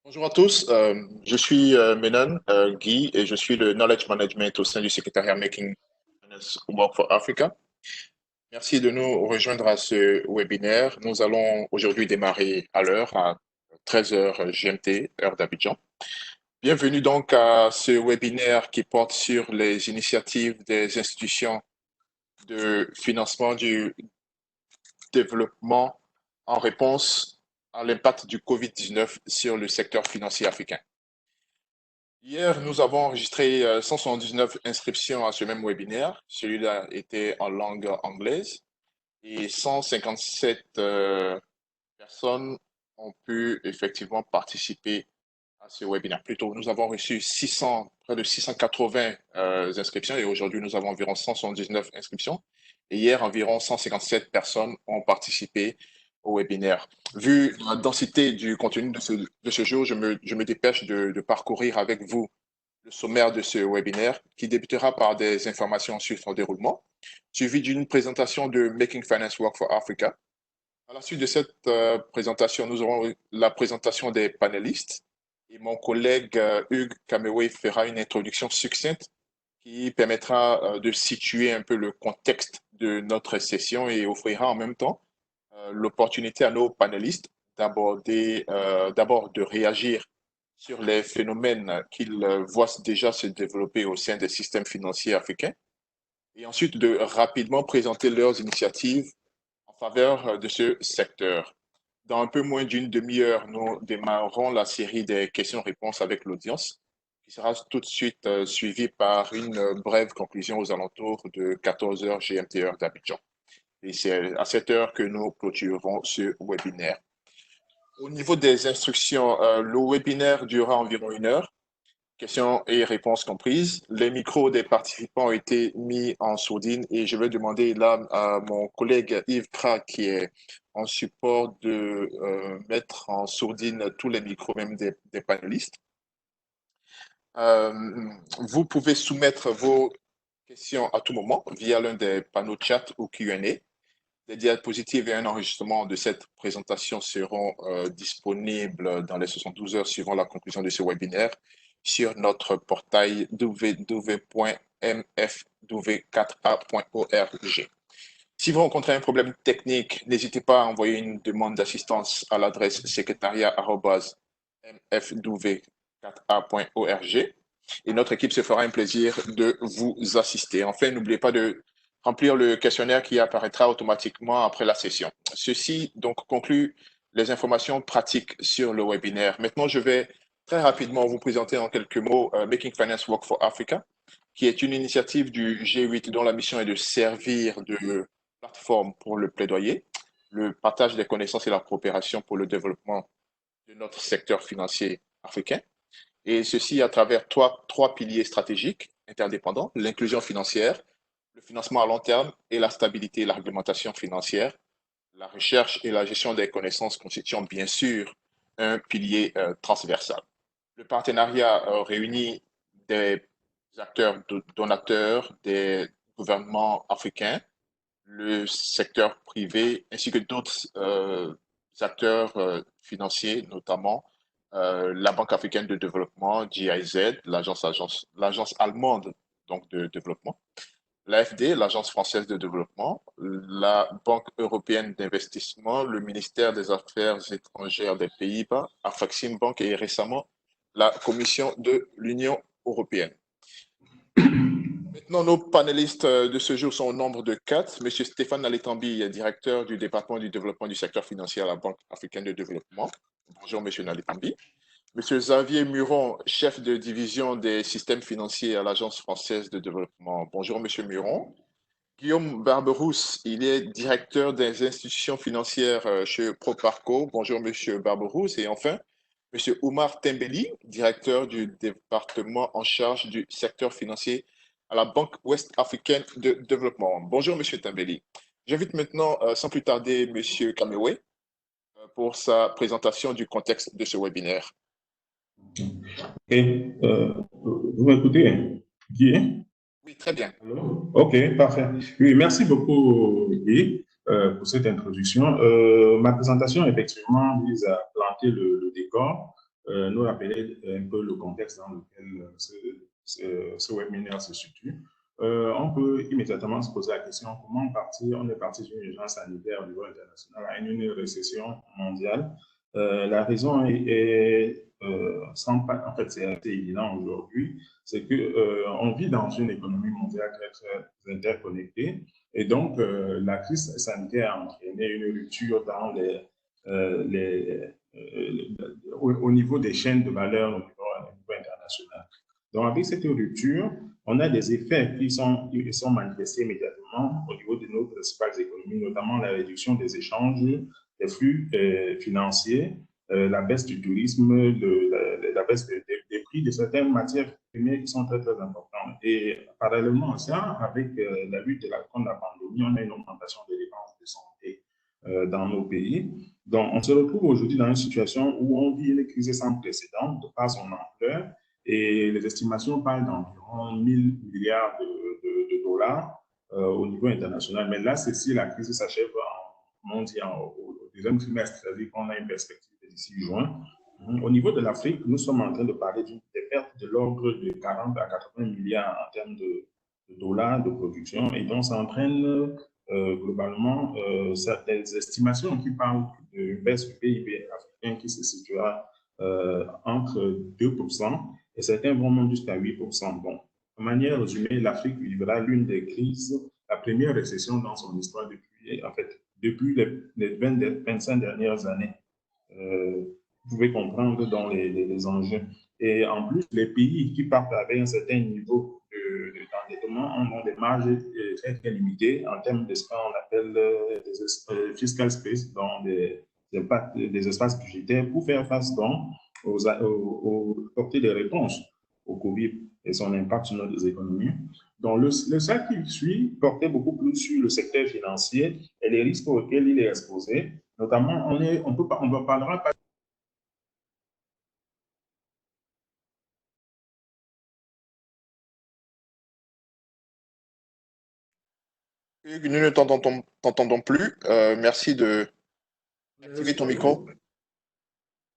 Bonjour à tous, je suis Menon Guy et je suis le Knowledge Management au sein du secrétariat Making Finance Work for Africa. Merci de nous rejoindre à ce webinaire. Nous allons aujourd'hui démarrer à l'heure, à 13 heures GMT, heure d'Abidjan. Bienvenue donc à ce webinaire qui porte sur les initiatives des institutions de financement du développement en réponse à l'impact du COVID-19 sur le secteur financier africain. Hier, nous avons enregistré 179 inscriptions à ce même webinaire. Celui-là était en langue anglaise et 157 personnes ont pu effectivement participer à ce webinaire. Plutôt, nous avons reçu près de 680 inscriptions et aujourd'hui, nous avons environ 179 inscriptions. Et hier, environ 157 personnes ont participé au webinaire. Vu la densité du contenu de ce jour, je me dépêche de parcourir avec vous le sommaire de ce webinaire qui débutera par des informations sur son déroulement, suivi d'une présentation de Making Finance Work for Africa. À la suite de cette présentation, nous aurons la présentation des panélistes et mon collègue Hugues Kamewe fera une introduction succincte qui permettra de situer un peu le contexte de notre session et offrira en même temps l'opportunité à nos panélistes d'abord de réagir sur les phénomènes qu'ils voient déjà se développer au sein des systèmes financiers africains et ensuite de rapidement présenter leurs initiatives en faveur de ce secteur. Dans un peu moins d'une demi-heure, nous démarrerons la série des questions-réponses avec l'audience, qui sera tout de suite suivie par une brève conclusion aux alentours de 14 heures GMT heure d'Abidjan. Et c'est à cette heure que nous clôturerons ce webinaire. Au niveau des instructions, le webinaire durera environ 1 heure, questions et réponses comprises. Les micros des participants ont été mis en sourdine et je vais demander là à mon collègue Yves Kra, qui est en support, de mettre en sourdine tous les micros, même des panélistes. Vous pouvez soumettre vos questions à tout moment via l'un des panneaux chat ou Q&A. Les diapositives et un enregistrement de cette présentation seront disponibles dans les 72 heures suivant la conclusion de ce webinaire sur notre portail www.mfw4a.org. Si vous rencontrez un problème technique, n'hésitez pas à envoyer une demande d'assistance à l'adresse secrétariat@mfw4a.org et notre équipe se fera un plaisir de vous assister. Enfin, n'oubliez pas de remplir le questionnaire qui apparaîtra automatiquement après la session. Ceci donc conclut les informations pratiques sur le webinaire. Maintenant, je vais très rapidement vous présenter en quelques mots Making Finance Work for Africa, qui est une initiative du G8 dont la mission est de servir de plateforme pour le plaidoyer, le partage des connaissances et la coopération pour le développement de notre secteur financier africain. Et ceci à travers trois piliers stratégiques interdépendants: l'inclusion financière, le financement à long terme et la stabilité et la réglementation financière. La recherche et la gestion des connaissances constituant bien sûr un pilier transversal. Le partenariat réunit des acteurs donateurs, des gouvernements africains, le secteur privé, ainsi que d'autres acteurs financiers, notamment la Banque africaine de développement, GIZ, l'agence allemande donc, de développement, l'AFD, l'Agence française de développement, la Banque européenne d'investissement, le ministère des Affaires étrangères des Pays-Bas, Afrexim Bank et récemment la Commission de l'Union européenne. Maintenant, nos panélistes de ce jour sont au nombre de 4. Monsieur Stéphane Nalitambi, directeur du département du développement du secteur financier à la Banque africaine de développement. Bonjour, monsieur Nalitambi. Monsieur Xavier Muron, chef de division des systèmes financiers à l'Agence française de développement. Bonjour, monsieur Muron. Guillaume Barberousse, il est directeur des institutions financières chez Proparco. Bonjour, monsieur Barberousse. Et enfin, monsieur Oumar Tembeli, directeur du département en charge du secteur financier à la Banque Ouest Africaine de Développement. Bonjour, monsieur Tembeli. J'invite maintenant, sans plus tarder, monsieur Kamewe pour sa présentation du contexte de ce webinaire. Ok, vous m'écoutez, Guy? Oui, très bien. Allô? Ok, parfait. Oui, merci beaucoup, Guy, pour cette introduction. Ma présentation, effectivement, vise à planter le décor nous rappeler un peu le contexte dans lequel ce webinaire se situe. On peut immédiatement se poser la question, comment partir? On est parti d'une urgence sanitaire au niveau international à une récession mondiale. La raison en fait, c'est assez évident aujourd'hui, c'est que on vit dans une économie mondiale très, très interconnectée, et donc la crise sanitaire a entraîné une rupture dans au niveau des chaînes de valeur au niveau international. Donc, avec cette rupture, on a des effets qui sont manifestés immédiatement au niveau de nos principales économies, notamment la réduction des échanges, des flux financiers, la baisse du tourisme, la baisse des prix de certaines matières premières qui sont très, très importantes. Et parallèlement à ça, avec la lutte contre la pandémie, on a une augmentation des dépenses de santé dans nos pays. Donc, on se retrouve aujourd'hui dans une situation où on vit une crise sans précédent de par son ampleur, et les estimations parlent d'environ 1000 milliards de dollars au niveau international. Mais là, c'est si la crise s'achève au deuxième trimestre, c'est-à-dire qu'on a une perspective d'ici juin. Au niveau de l'Afrique, nous sommes en train de parler des pertes de l'ordre de 40 à 80 milliards en termes de dollars de production, et donc ça entraîne globalement certaines estimations qui parlent d'une baisse du PIB africain qui se situera entre 2%, et certains vont même jusqu'à 8%. Bon, de manière résumée, l'Afrique vivra l'une des crises, la première récession dans son histoire depuis les 25 dernières années. Vous pouvez comprendre dans les enjeux. Et en plus, les pays qui partent avec un certain niveau d'endettement ont des marges très, très limitées en termes de ce qu'on appelle des fiscal space, donc des espaces budgétaires pour faire face donc porter des réponses au Covid et son impact sur nos économies. Donc, le cercle qui suit portait beaucoup plus sur le secteur financier et les risques auxquels il est exposé. Notamment, on parlera pas. Hugues, nous ne t'entendons plus. Merci de activer ton micro.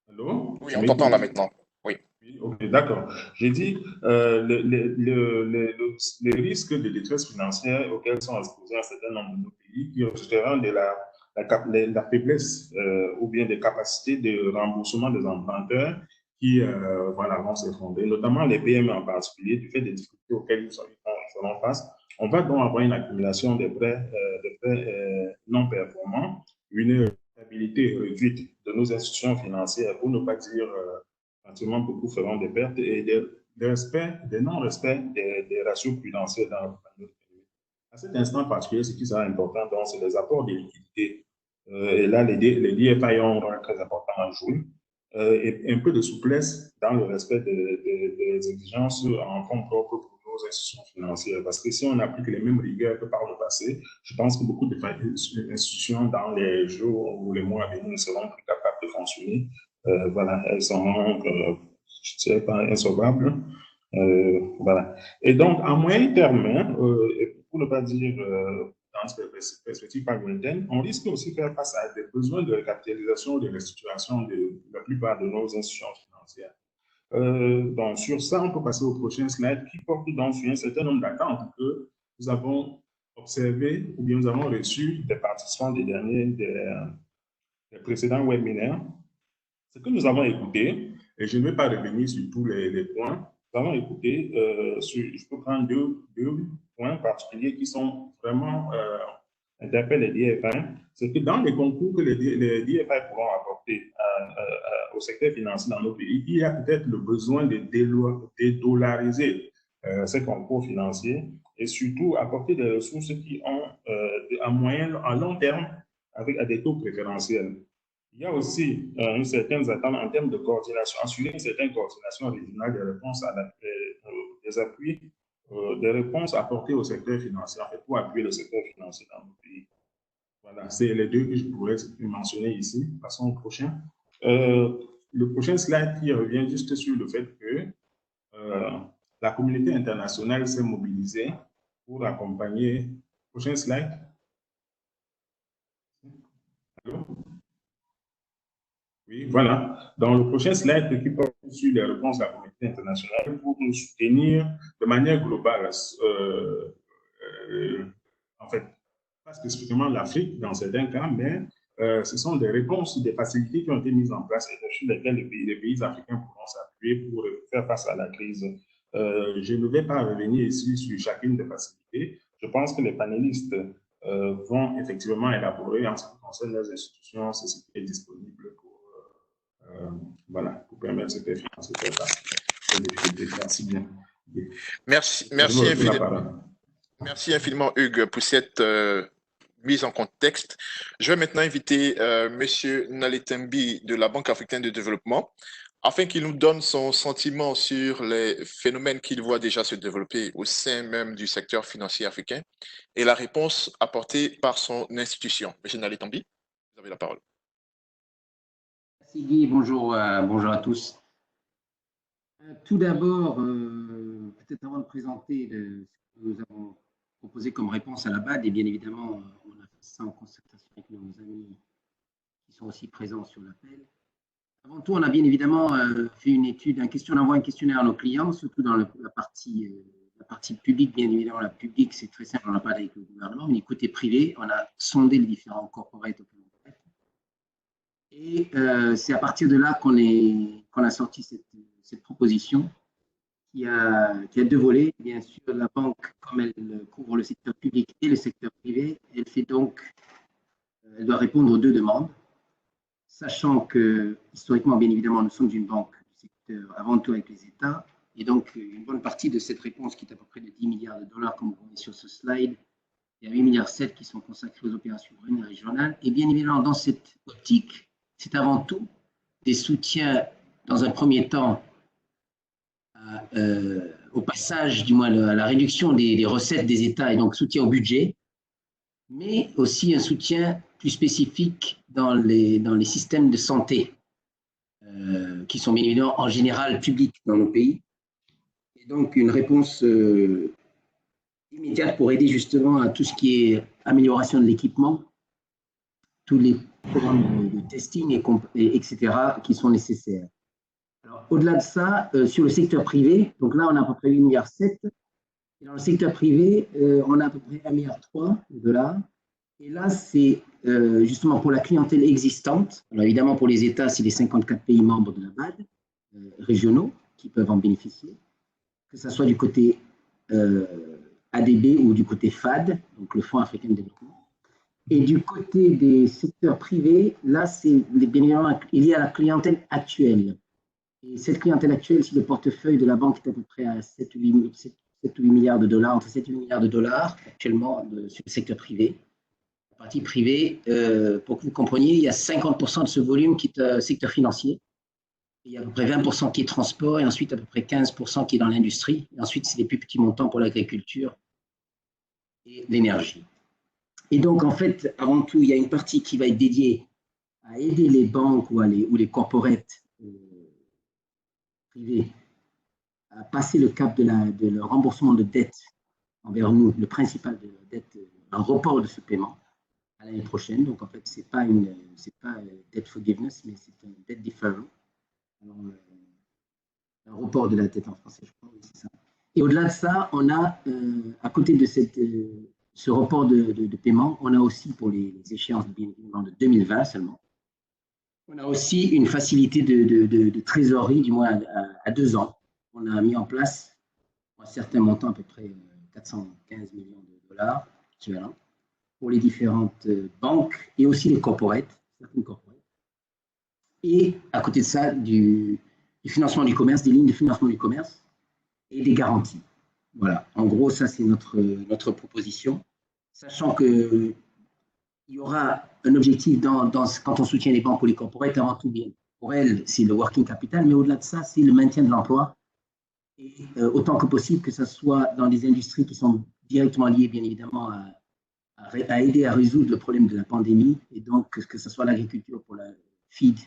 Allô? Oui, Tu on t'entend m'écoutes? là maintenant. Oui. Oui, ok, d'accord. J'ai dit les risques de détresse financière auxquels sont exposés un certain nombre de nos pays qui résulteront de la faiblesse ou bien des capacités de remboursement des emprunteurs qui vont s'effondrer, notamment les PME en particulier, du fait des difficultés auxquelles ils feront face. On va donc avoir une accumulation des prêts non performants, une stabilité réduite de nos institutions financières, pour ne pas dire pratiquement beaucoup feront des pertes, et des non-respects des ratios prudentiels dans notre pays. À cet instant particulier, ce qui sera important, donc, c'est les apports de liquidités. Et là, les DFI ont un rôle très important à jouer. Et un peu de souplesse dans le respect des exigences en fonds propres pour nos institutions financières. Parce que si on applique les mêmes rigueurs que par le passé, je pense que beaucoup d'institutions dans les jours ou les mois à venir ne seront plus capables de fonctionner. Voilà, elles sont, je ne sais pas, insauvables. Voilà. Et donc, à moyen terme, hein, pour ne pas dire dans cette perspective pas lointaine, on risque aussi de faire face à des besoins de recapitalisation, de restructuration de la plupart de nos institutions financières. Donc, sur ça, on peut passer au prochain slide qui porte donc sur un certain nombre d'attentes que nous avons observées ou bien nous avons reçues des participants des précédents webinaires. Ce que nous avons écouté, et je ne vais pas revenir sur tous les points, nous avons écouté, je peux prendre deux points particuliers qui sont vraiment interpellent les DFI. C'est que dans les concours que les DFI pourront apporter au secteur financier dans nos pays, il y a peut-être le besoin de dédollariser ces concours financiers et surtout apporter des ressources qui ont à long terme à des taux préférentiels. Il y a aussi une certaine attente en termes de coordination, assurer une certaine coordination régionale des réponses des appuis, des réponses apportées au secteur financier, en fait, pour appuyer le secteur financier dans nos pays. Voilà, c'est les deux que je pourrais mentionner ici. Passons au prochain. Le prochain slide qui revient juste sur le fait que la communauté internationale s'est mobilisée pour accompagner. Prochain slide. Allô? Oui, voilà. Dans le prochain slide qui porte sur les réponses à la communauté internationale pour nous soutenir de manière globale, euh, en fait, pas spécifiquement l'Afrique dans certains cas, mais ce sont des réponses, des facilités qui ont été mises en place et sur lesquelles les pays africains pourront s'appuyer pour faire face à la crise. Je ne vais pas revenir ici sur chacune des facilités. Je pense que les panélistes vont effectivement élaborer en ce qui concerne les institutions, c'est ce qui est disponible pour voilà, pour permettre cette efficience de faire face aux difficultés. Merci bien. Merci, Je me retourne la parole. merci infiniment, Hugues, pour cette mise en contexte. Je vais maintenant inviter Monsieur Naletembi de la Banque africaine de développement afin qu'il nous donne son sentiment sur les phénomènes qu'il voit déjà se développer au sein même du secteur financier africain et la réponse apportée par son institution. Monsieur Naletembi, vous avez la parole. Merci Guy, bonjour, bonjour à tous. Tout d'abord, peut-être avant de présenter ce que nous avons proposé comme réponse à la BAD, et bien évidemment, on a fait ça en concertation avec nos amis qui sont aussi présents sur l'appel. Avant tout, on a bien évidemment fait une étude, on envoie un questionnaire à nos clients, surtout dans la partie publique. Bien évidemment, la publique, c'est très simple, on n'a pas avec le gouvernement, mais côté privé, on a sondé les différents corporates auxquels on traite. Et c'est à partir de là qu'on a sorti cette proposition qui a deux volets. Bien sûr, la banque, comme elle couvre le secteur public et le secteur privé, elle doit répondre aux deux demandes, sachant que, historiquement, bien évidemment, nous sommes une banque du secteur avant tout avec les États, et donc une bonne partie de cette réponse, qui est à peu près de 10 milliards de dollars, comme vous voyez sur ce slide, il y a 8,7 milliards qui sont consacrés aux opérations souveraines et régionales, et bien évidemment, dans cette optique, c'est avant tout des soutiens, dans un premier temps, au passage, du moins, à la réduction des recettes des États et donc soutien au budget, mais aussi un soutien plus spécifique dans les systèmes de santé, qui sont bien évidemment en général publics dans nos pays. Et donc, une réponse immédiate pour aider justement à tout ce qui est amélioration de l'équipement, tous les programmes de testing, etc., qui sont nécessaires. Alors, au-delà de ça, sur le secteur privé, donc là, on a à peu près 8,7 milliards. Et dans le secteur privé, on a à peu près 1,3 milliard de dollars. Et là, c'est justement pour la clientèle existante. Alors, évidemment, pour les États, c'est les 54 pays membres de la BAD, régionaux, qui peuvent en bénéficier, que ce soit du côté ADB ou du côté FAD, donc le Fonds africain de développement. Et du côté des secteurs privés, là, c'est bien évidemment lié à la clientèle actuelle. Et cette clientèle actuelle, si le portefeuille de la banque est à peu près à 7 ou 8 milliards de dollars, entre 7 et 8 milliards de dollars actuellement sur le secteur privé. La partie privée, pour que vous compreniez, il y a 50% de ce volume qui est secteur financier. Il y a à peu près 20% qui est transport et ensuite à peu près 15% qui est dans l'industrie. Et ensuite, c'est les plus petits montants pour l'agriculture et l'énergie. Et donc, en fait, avant tout, il y a une partie qui va être dédiée à aider les banques ou les corporates privés à passer le cap de le remboursement de dette envers nous, le principal de la dette, un report de ce paiement à l'année prochaine. Donc, en fait, ce n'est pas debt forgiveness, mais c'est un debt deferral. Alors, un report de la dette en français, je crois, oui, c'est ça. Et au-delà de ça, on a, à côté de ce report de paiement, on a aussi pour les échéances de 2020 seulement, on a aussi une facilité de trésorerie, du moins à 2 ans. On a mis en place un certain montant, à peu près 415 millions de dollars équivalent, pour les différentes banques et aussi les corporates, certaines corporates. Et à côté de ça, du financement du commerce, des lignes de financement du commerce et des garanties. Voilà, en gros, ça c'est notre proposition, sachant qu'il y aura un objectif quand on soutient les banques ou les corporates, avant tout bien. Pour elles, c'est le working capital, mais au-delà de ça, c'est le maintien de l'emploi. Et autant que possible, que ce soit dans des industries qui sont directement liées, bien évidemment, à aider à résoudre le problème de la pandémie, et donc que ce soit l'agriculture pour la feed,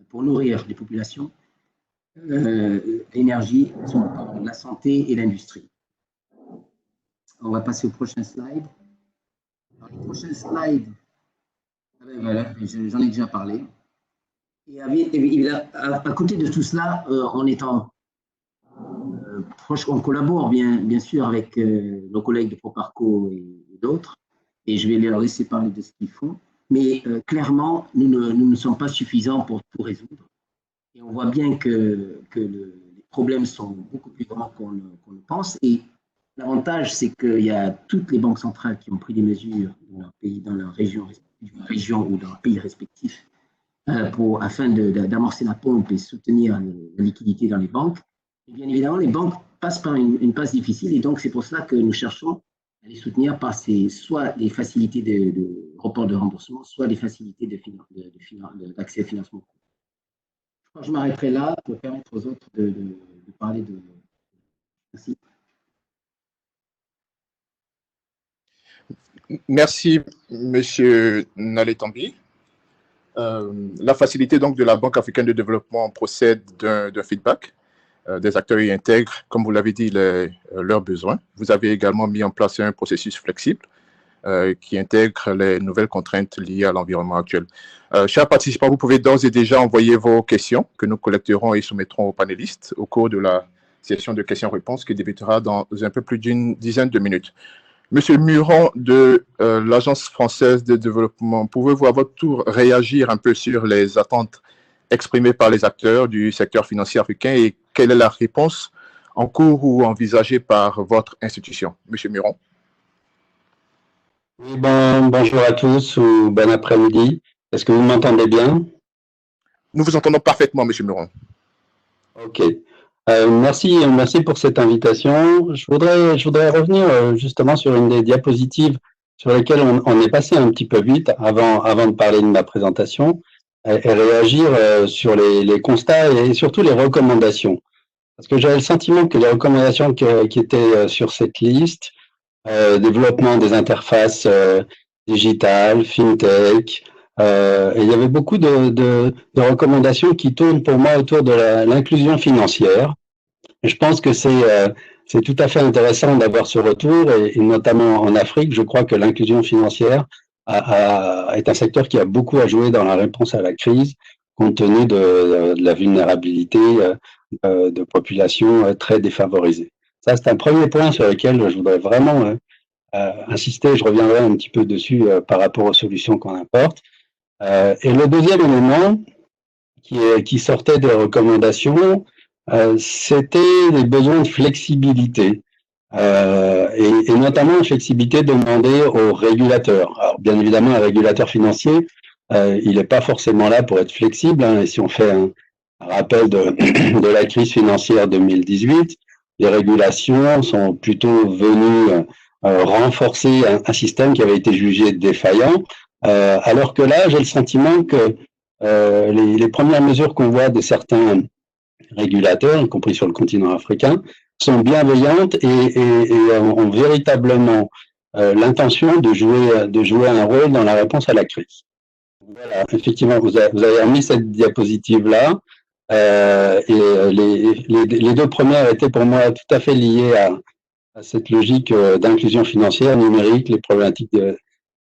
pour nourrir les populations, l'énergie, la santé et l'industrie. On va passer au prochain slide. Alors, le prochain slide, voilà, j'en ai déjà parlé. À côté de tout cela, on collabore bien sûr avec nos collègues de Proparco et d'autres, et je vais leur laisser parler de ce qu'ils font. Mais clairement, nous ne sommes pas suffisants pour tout résoudre. Et on voit bien que les problèmes sont beaucoup plus grands qu'on le pense. Et l'avantage, c'est qu'il y a toutes les banques centrales qui ont pris des mesures dans leur pays, dans leur région ou dans leur pays respectif, afin d'amorcer la pompe et soutenir la liquidité dans les banques. Et bien évidemment, les banques passent par une passe difficile, et donc c'est pour cela que nous cherchons à les soutenir par soit des facilités de report de remboursement, soit des facilités d'accès au financement. Je crois que je m'arrêterai là pour permettre aux autres de parler de... Merci. Merci, M. Naletambi. La facilité donc de la Banque africaine de développement procède d'un feedback des acteurs y intègrent, comme vous l'avez dit, leurs besoins. Vous avez également mis en place un processus flexible qui intègre les nouvelles contraintes liées à l'environnement actuel. Chers participants, vous pouvez d'ores et déjà envoyer vos questions que nous collecterons et soumettrons aux panélistes au cours de la session de questions-réponses qui débutera dans un peu plus d'une dizaine de minutes. Monsieur Muron de l'Agence française de développement, pouvez-vous à votre tour réagir un peu sur les attentes exprimées par les acteurs du secteur financier africain et quelle est la réponse en cours ou envisagée par votre institution? Monsieur Muron. Oui, bonjour à tous ou bon après-midi. Est-ce que vous m'entendez bien? Nous vous entendons parfaitement, Monsieur Muron. Ok. Merci pour cette invitation. Je voudrais revenir justement sur une des diapositives sur lesquelles on est passé un petit peu vite avant de parler de ma présentation et réagir sur les constats et surtout les recommandations. Parce que j'avais le sentiment que les recommandations qui étaient sur cette liste, développement des interfaces digitales, fintech, et il y avait beaucoup de recommandations qui tournent pour moi autour de l'inclusion financière. Et je pense que c'est tout à fait intéressant d'avoir ce retour, et notamment en Afrique, je crois que l'inclusion financière est un secteur qui a beaucoup à jouer dans la réponse à la crise, compte tenu de la vulnérabilité de populations très défavorisées. Ça, c'est un premier point sur lequel je voudrais vraiment insister. Je reviendrai un petit peu dessus par rapport aux solutions qu'on apporte. Et le deuxième élément qui sortait des recommandations, c'était les besoins de flexibilité, et notamment une flexibilité demandée aux régulateurs. Alors, bien évidemment, un régulateur financier, il n'est pas forcément là pour être flexible, hein, et si on fait un rappel de la crise financière 2018, les régulations sont plutôt venues renforcer un système qui avait été jugé défaillant, alors que là, j'ai le sentiment que les premières mesures qu'on voit de certains régulateurs, y compris sur le continent africain, sont bienveillantes et ont véritablement l'intention de jouer un rôle dans la réponse à la crise. Voilà, effectivement, vous avez remis cette diapositive-là, et les deux premières étaient pour moi tout à fait liées à cette logique d'inclusion financière numérique, les problématiques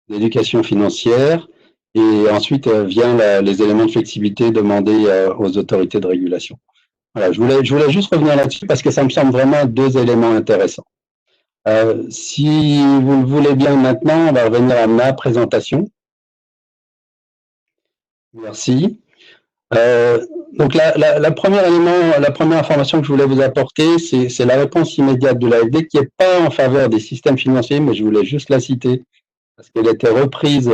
d'éducation financière, et ensuite vient les éléments de flexibilité demandés aux autorités de régulation. Voilà, je voulais juste revenir là-dessus parce que ça me semble vraiment deux éléments intéressants. Si vous le voulez bien maintenant, on va revenir à ma présentation. Merci. Donc la première information que je voulais vous apporter, c'est la réponse immédiate de l'AFD qui n'est pas en faveur des systèmes financiers, mais je voulais juste la citer parce qu'elle était reprise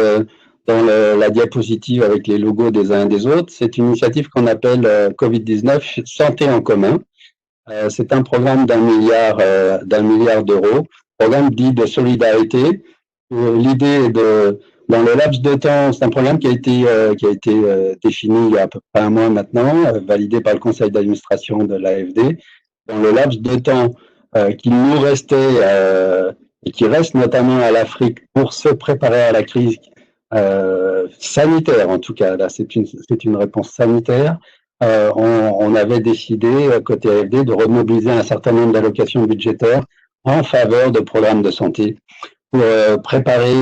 dans la diapositive avec les logos des uns et des autres. C'est une initiative qu'on appelle Covid-19 Santé en commun. C'est un programme d'1 milliard d'euros, programme dit de solidarité. L'idée est dans le laps de temps, c'est un programme qui a été défini il y a à peu près un mois maintenant, validé par le conseil d'administration de l'AFD. Dans le laps de temps qu'il nous restait et qui reste notamment à l'Afrique pour se préparer à la crise sanitaire, en tout cas, là c'est une réponse sanitaire. On avait décidé, côté AFD, de remobiliser un certain nombre d'allocations budgétaires en faveur de programmes de santé pour préparer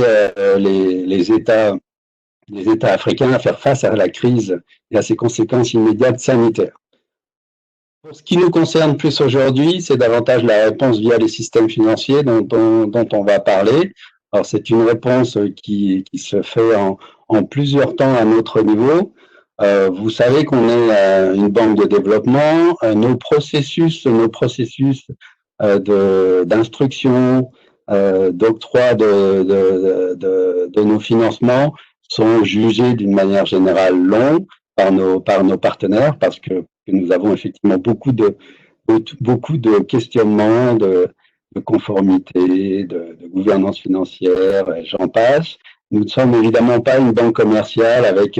les États les États africains à faire face à la crise et à ses conséquences immédiates sanitaires. Pour ce qui nous concerne plus aujourd'hui, c'est davantage la réponse via les systèmes financiers dont on va parler. Alors, c'est une réponse qui se fait en plusieurs temps à notre niveau. Vous savez qu'on est une banque de développement. Nos processus d'instruction, d'octroi de nos financements sont jugés d'une manière générale longs par nos partenaires parce que nous avons effectivement beaucoup de questionnements, de conformité, de gouvernance financière, j'en passe. Nous ne sommes évidemment pas une banque commerciale avec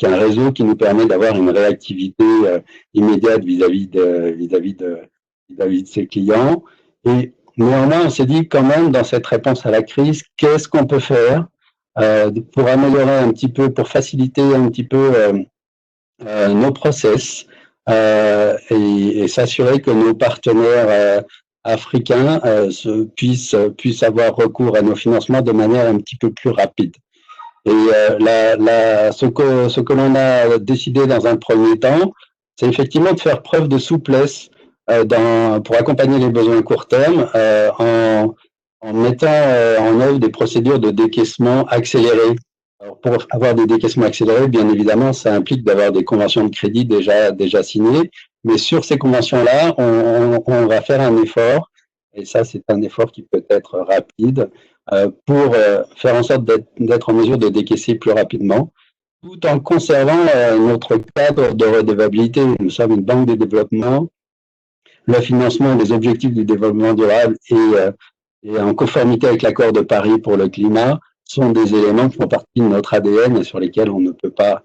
un réseau qui nous permet d'avoir une réactivité immédiate vis-à-vis de ses clients. Et néanmoins, on s'est dit quand même dans cette réponse à la crise, qu'est-ce qu'on peut faire pour améliorer un petit peu, pour faciliter un petit peu nos process et s'assurer que nos partenaires africains puissent avoir recours à nos financements de manière un petit peu plus rapide. Et ce que l'on a décidé dans un premier temps, c'est effectivement de faire preuve de souplesse pour accompagner les besoins court terme en mettant en œuvre des procédures de décaissement accélérées. Alors, pour avoir des décaissements accélérés, bien évidemment, ça implique d'avoir des conventions de crédit déjà signées. Mais sur ces conventions-là, on va faire un effort, et ça, c'est un effort qui peut être rapide, pour faire en sorte d'être en mesure de décaisser plus rapidement, tout en conservant notre cadre de redevabilité. Nous sommes une banque de développement. Le financement des objectifs du développement durable et en conformité avec l'accord de Paris pour le climat sont des éléments qui font partie de notre ADN et sur lesquels on ne peut pas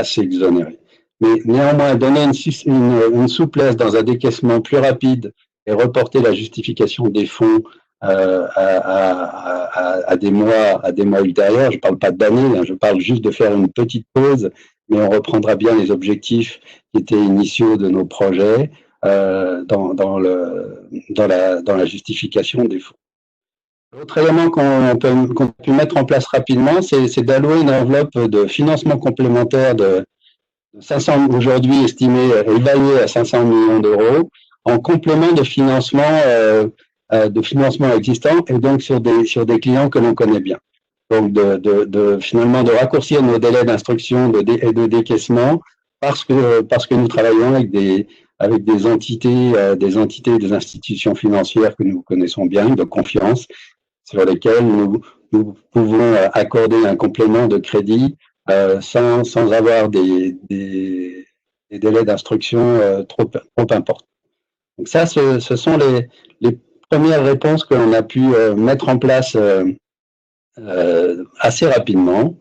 s'exonérer. Mais néanmoins, donner une souplesse dans un décaissement plus rapide et reporter la justification des fonds à des mois ultérieurs, je ne parle pas d'années, je parle juste de faire une petite pause, mais on reprendra bien les objectifs qui étaient initiaux de nos projets dans la justification des fonds. L'autre élément qu'on peut mettre en place rapidement, c'est d'allouer une enveloppe de financement complémentaire de 500, aujourd'hui évaluée à 500 millions d'euros, en complément de financement existant et donc sur des clients que l'on connaît bien. Donc finalement de raccourcir nos délais d'instruction et de décaissement parce que nous travaillons avec des entités, des institutions financières que nous connaissons bien, de confiance, sur lesquelles nous pouvons accorder un complément de crédit sans avoir des délais d'instruction trop importants. Donc ça, ce sont les premières réponses que l'on a pu mettre en place assez rapidement.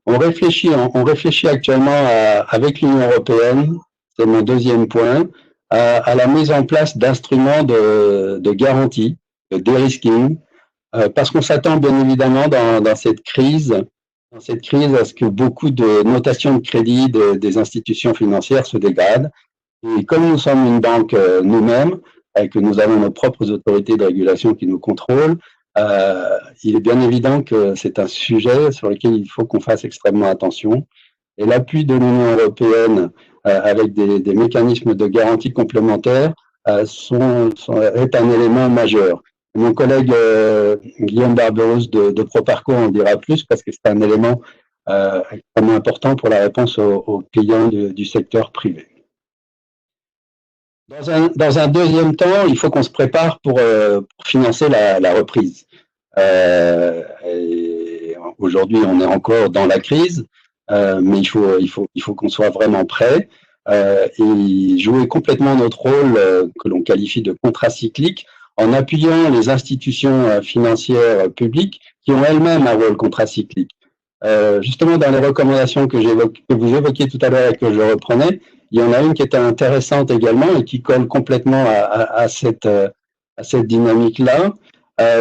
On réfléchit actuellement avec l'Union européenne, c'est mon deuxième point, à la mise en place d'instruments de garantie, de dérisking, parce qu'on s'attend bien évidemment dans cette crise à ce que beaucoup de notations de crédit des institutions financières se dégradent. Et comme nous sommes une banque nous-mêmes, et que nous avons nos propres autorités de régulation qui nous contrôlent, il est bien évident que c'est un sujet sur lequel il faut qu'on fasse extrêmement attention. Et l'appui de l'Union européenne avec des mécanismes de garantie complémentaires est un élément majeur. Mon collègue Guillaume Barberos de Proparco en dira plus parce que c'est un élément extrêmement important pour la réponse aux clients du secteur privé. Dans un deuxième temps, il faut qu'on se prépare pour financer la reprise. Aujourd'hui, on est encore dans la crise, mais il faut qu'on soit vraiment prêt et jouer complètement notre rôle que l'on qualifie de contracyclique en appuyant les institutions financières publiques qui ont elles-mêmes un rôle contracyclique. Justement, dans les recommandations que vous évoquiez tout à l'heure et que je reprenais, il y en a une qui était intéressante également et qui colle complètement à cette dynamique-là.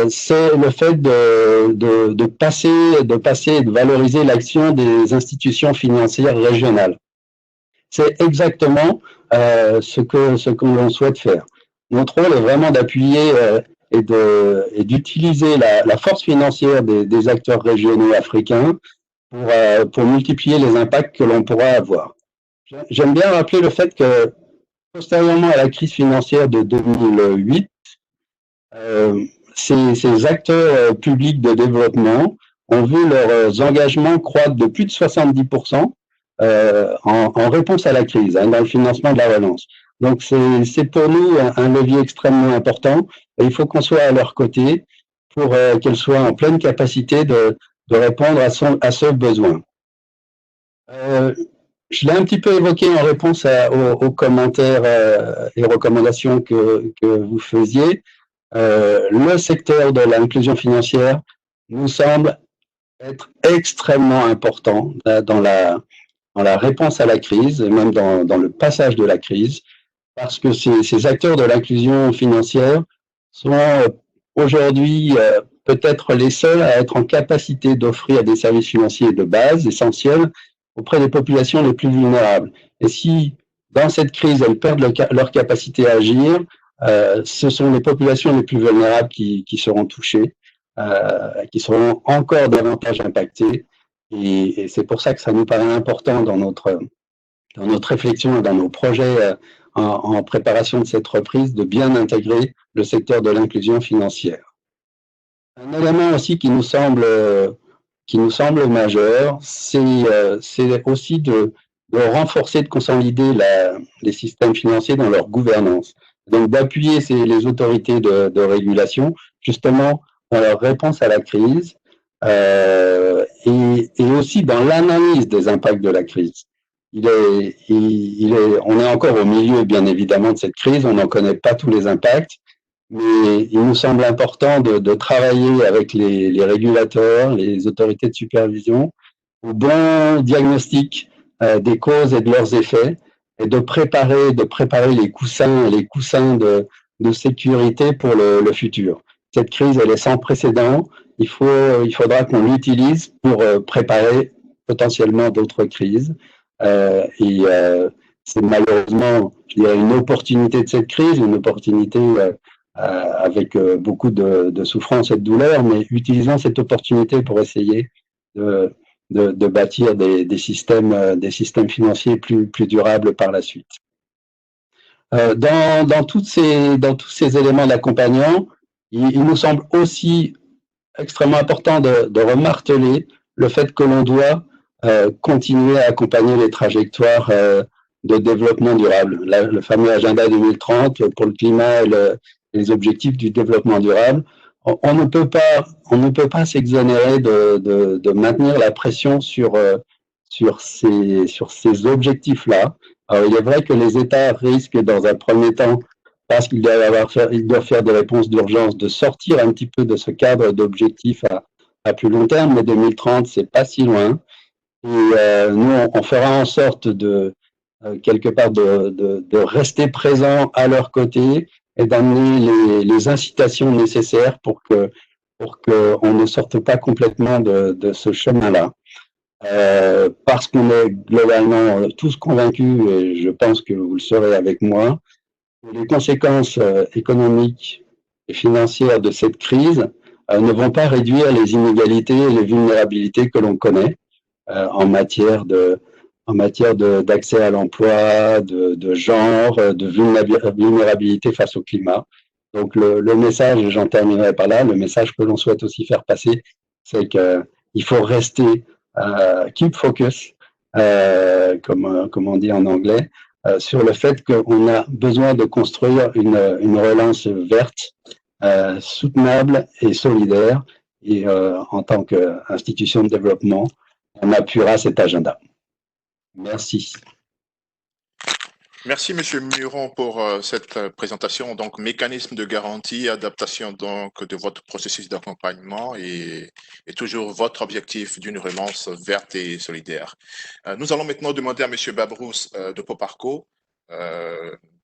C'est le fait de passer et de valoriser l'action des institutions financières régionales. C'est exactement ce que l'on souhaite faire. Notre rôle est vraiment d'appuyer et d'utiliser la force financière des acteurs régionaux africains pour multiplier les impacts que l'on pourra avoir. J'aime bien rappeler le fait que, postérieurement à la crise financière de 2008, ces acteurs publics de développement ont vu leurs engagements croître de plus de 70% en réponse à la crise, dans le financement de la relance. Donc, c'est pour nous un levier extrêmement important et il faut qu'on soit à leur côté pour qu'elles soient en pleine capacité de répondre à ce besoin. Je l'ai un petit peu évoqué en réponse aux commentaires et recommandations que vous faisiez. Le secteur de l'inclusion financière nous semble être extrêmement important dans la réponse à la crise, et même dans le passage de la crise, parce que ces acteurs de l'inclusion financière sont aujourd'hui peut-être les seuls à être en capacité d'offrir des services financiers de base essentiels auprès des populations les plus vulnérables. Et si, dans cette crise, elles perdent leur capacité à agir, ce sont les populations les plus vulnérables qui seront touchées, qui seront encore davantage impactées. Et c'est pour ça que ça nous paraît important dans notre réflexion et dans nos projets en préparation de cette reprise, de bien intégrer le secteur de l'inclusion financière. Un élément aussi qui nous semble majeur, c'est aussi de renforcer, de consolider les systèmes financiers dans leur gouvernance. Donc d'appuyer les autorités de régulation, justement, dans leur réponse à la crise, et aussi dans l'analyse des impacts de la crise. On est encore au milieu, bien évidemment, de cette crise, on n'en connaît pas tous les impacts, mais il nous semble important de travailler avec les régulateurs, les autorités de supervision, au bon diagnostic des causes et de leurs effets, et de préparer les coussins de sécurité pour le futur. Cette crise, elle est sans précédent. Il faudra qu'on l'utilise pour préparer potentiellement d'autres crises. C'est malheureusement, je dirais, une opportunité de cette crise, une opportunité avec beaucoup de souffrance et de douleur, mais utilisons cette opportunité pour essayer de bâtir des systèmes financiers plus durables par la suite. Dans tous ces éléments d'accompagnement, il nous semble aussi extrêmement important de remarteler le fait que l'on doit continuer à accompagner les trajectoires de développement durable. Le fameux agenda 2030 pour le climat et les objectifs du développement durable. On ne peut pas s'exonérer de maintenir la pression sur ces objectifs-là. Alors, il est vrai que les États risquent dans un premier temps, parce qu'ils doivent faire des réponses d'urgence, de sortir un petit peu de ce cadre d'objectifs à plus long terme, mais 2030, c'est pas si loin. Et nous, on fera en sorte quelque part de rester présent à leur côté et d'amener les incitations nécessaires pour qu'on ne sorte pas complètement de ce chemin-là. Parce qu'on est globalement tous convaincus, et je pense que vous le serez avec moi, que les conséquences économiques et financières de cette crise ne vont pas réduire les inégalités et les vulnérabilités que l'on connaît en matière d'accès à l'emploi, de genre, de vulnérabilité face au climat. Donc le message, et j'en terminerai par là, le message que l'on souhaite aussi faire passer, c'est qu'il faut rester keep focus, comme on dit en anglais, sur le fait qu'on a besoin de construire une relance verte, soutenable et solidaire. Et en tant qu'institution de développement, on appuiera cet agenda. Merci. Merci, Monsieur Muron, pour cette présentation. Donc, mécanisme de garantie, adaptation donc de votre processus d'accompagnement et toujours votre objectif d'une relance verte et solidaire. Nous allons maintenant demander à Monsieur Babrousse de Proparco,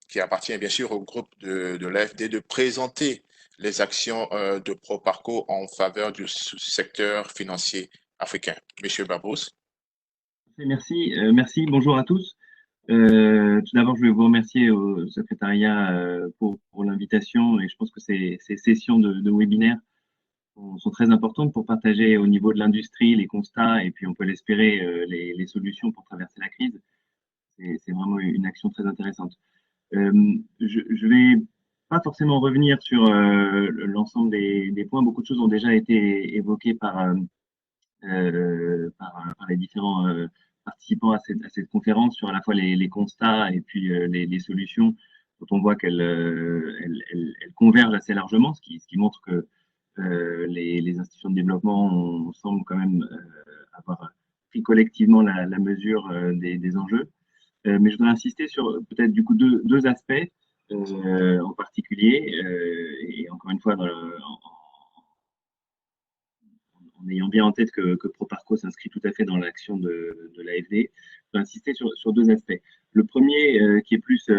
qui appartient bien sûr au groupe de l'AFD, de présenter les actions de Proparco en faveur du secteur financier africain. Monsieur Babrousse. Merci, bonjour à tous. Tout d'abord, je vais vous remercier au secrétariat pour l'invitation et je pense que ces sessions de webinaire sont très importantes pour partager au niveau de l'industrie les constats et puis on peut l'espérer les solutions pour traverser la crise. C'est vraiment une action très intéressante. Je vais pas forcément revenir sur l'ensemble des points. Beaucoup de choses ont déjà été évoquées par les différents participants à cette conférence sur à la fois les constats et puis les solutions dont on voit qu'elles convergent assez largement, ce qui montre que les institutions de développement semblent quand même avoir pris collectivement la mesure des enjeux. Mais je voudrais insister sur peut-être du coup deux aspects en particulier, et encore une fois, en ayant bien en tête que Proparco s'inscrit tout à fait dans l'action de l'AFD, je vais insister sur deux aspects. Le premier, qui est plus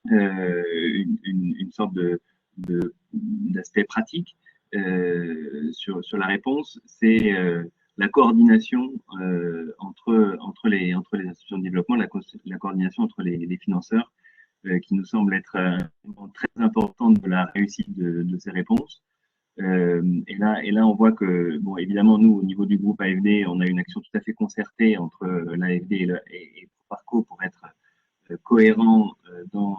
une sorte d'aspect pratique sur la réponse, c'est la coordination entre les institutions de développement, la coordination entre les financeurs, qui nous semble être très importante de la réussite de ces réponses. Et là, on voit que, bon, évidemment, nous, au niveau du groupe AFD, on a une action tout à fait concertée entre l'AFD et Proparco pour être cohérent dans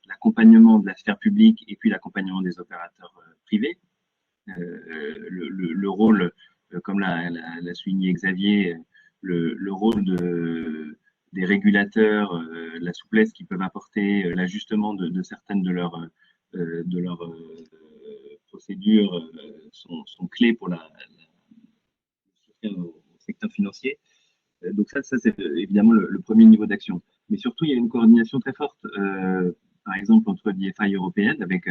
l'accompagnement de la sphère publique et puis l'accompagnement des opérateurs privés. Le rôle, comme l'a souligné Xavier, le rôle des régulateurs, la souplesse qu'ils peuvent apporter, l'ajustement de certaines de leurs procédures sont clés pour le soutien au secteur financier. Donc ça c'est évidemment le premier niveau d'action. Mais surtout, il y a une coordination très forte, par exemple, entre l'IFI européenne, avec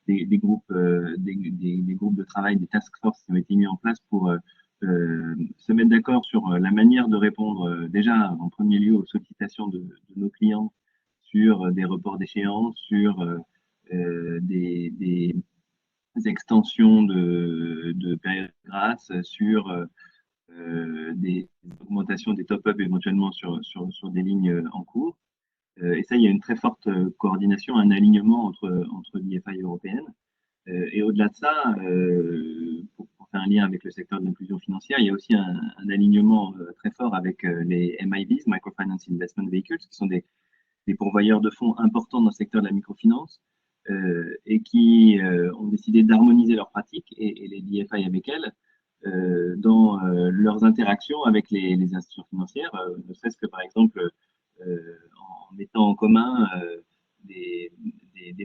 des groupes de travail, des task force qui ont été mis en place pour se mettre d'accord sur la manière de répondre déjà en premier lieu aux sollicitations de nos clients sur des reports d'échéance, sur des extensions de période de grâce, sur des augmentations des top-up éventuellement sur des lignes en cours. Et ça, il y a une très forte coordination, un alignement entre l'IFI européenne. Et au-delà de ça, pour faire un lien avec le secteur de l'inclusion financière, il y a aussi un alignement très fort avec les MIVs, Microfinance Investment Vehicles, qui sont des pourvoyeurs de fonds importants dans le secteur de la microfinance et qui ont décidé d'harmoniser leurs pratiques et les DFI avec elles dans leurs interactions avec les institutions financières, ne serait-ce que par exemple en mettant en commun des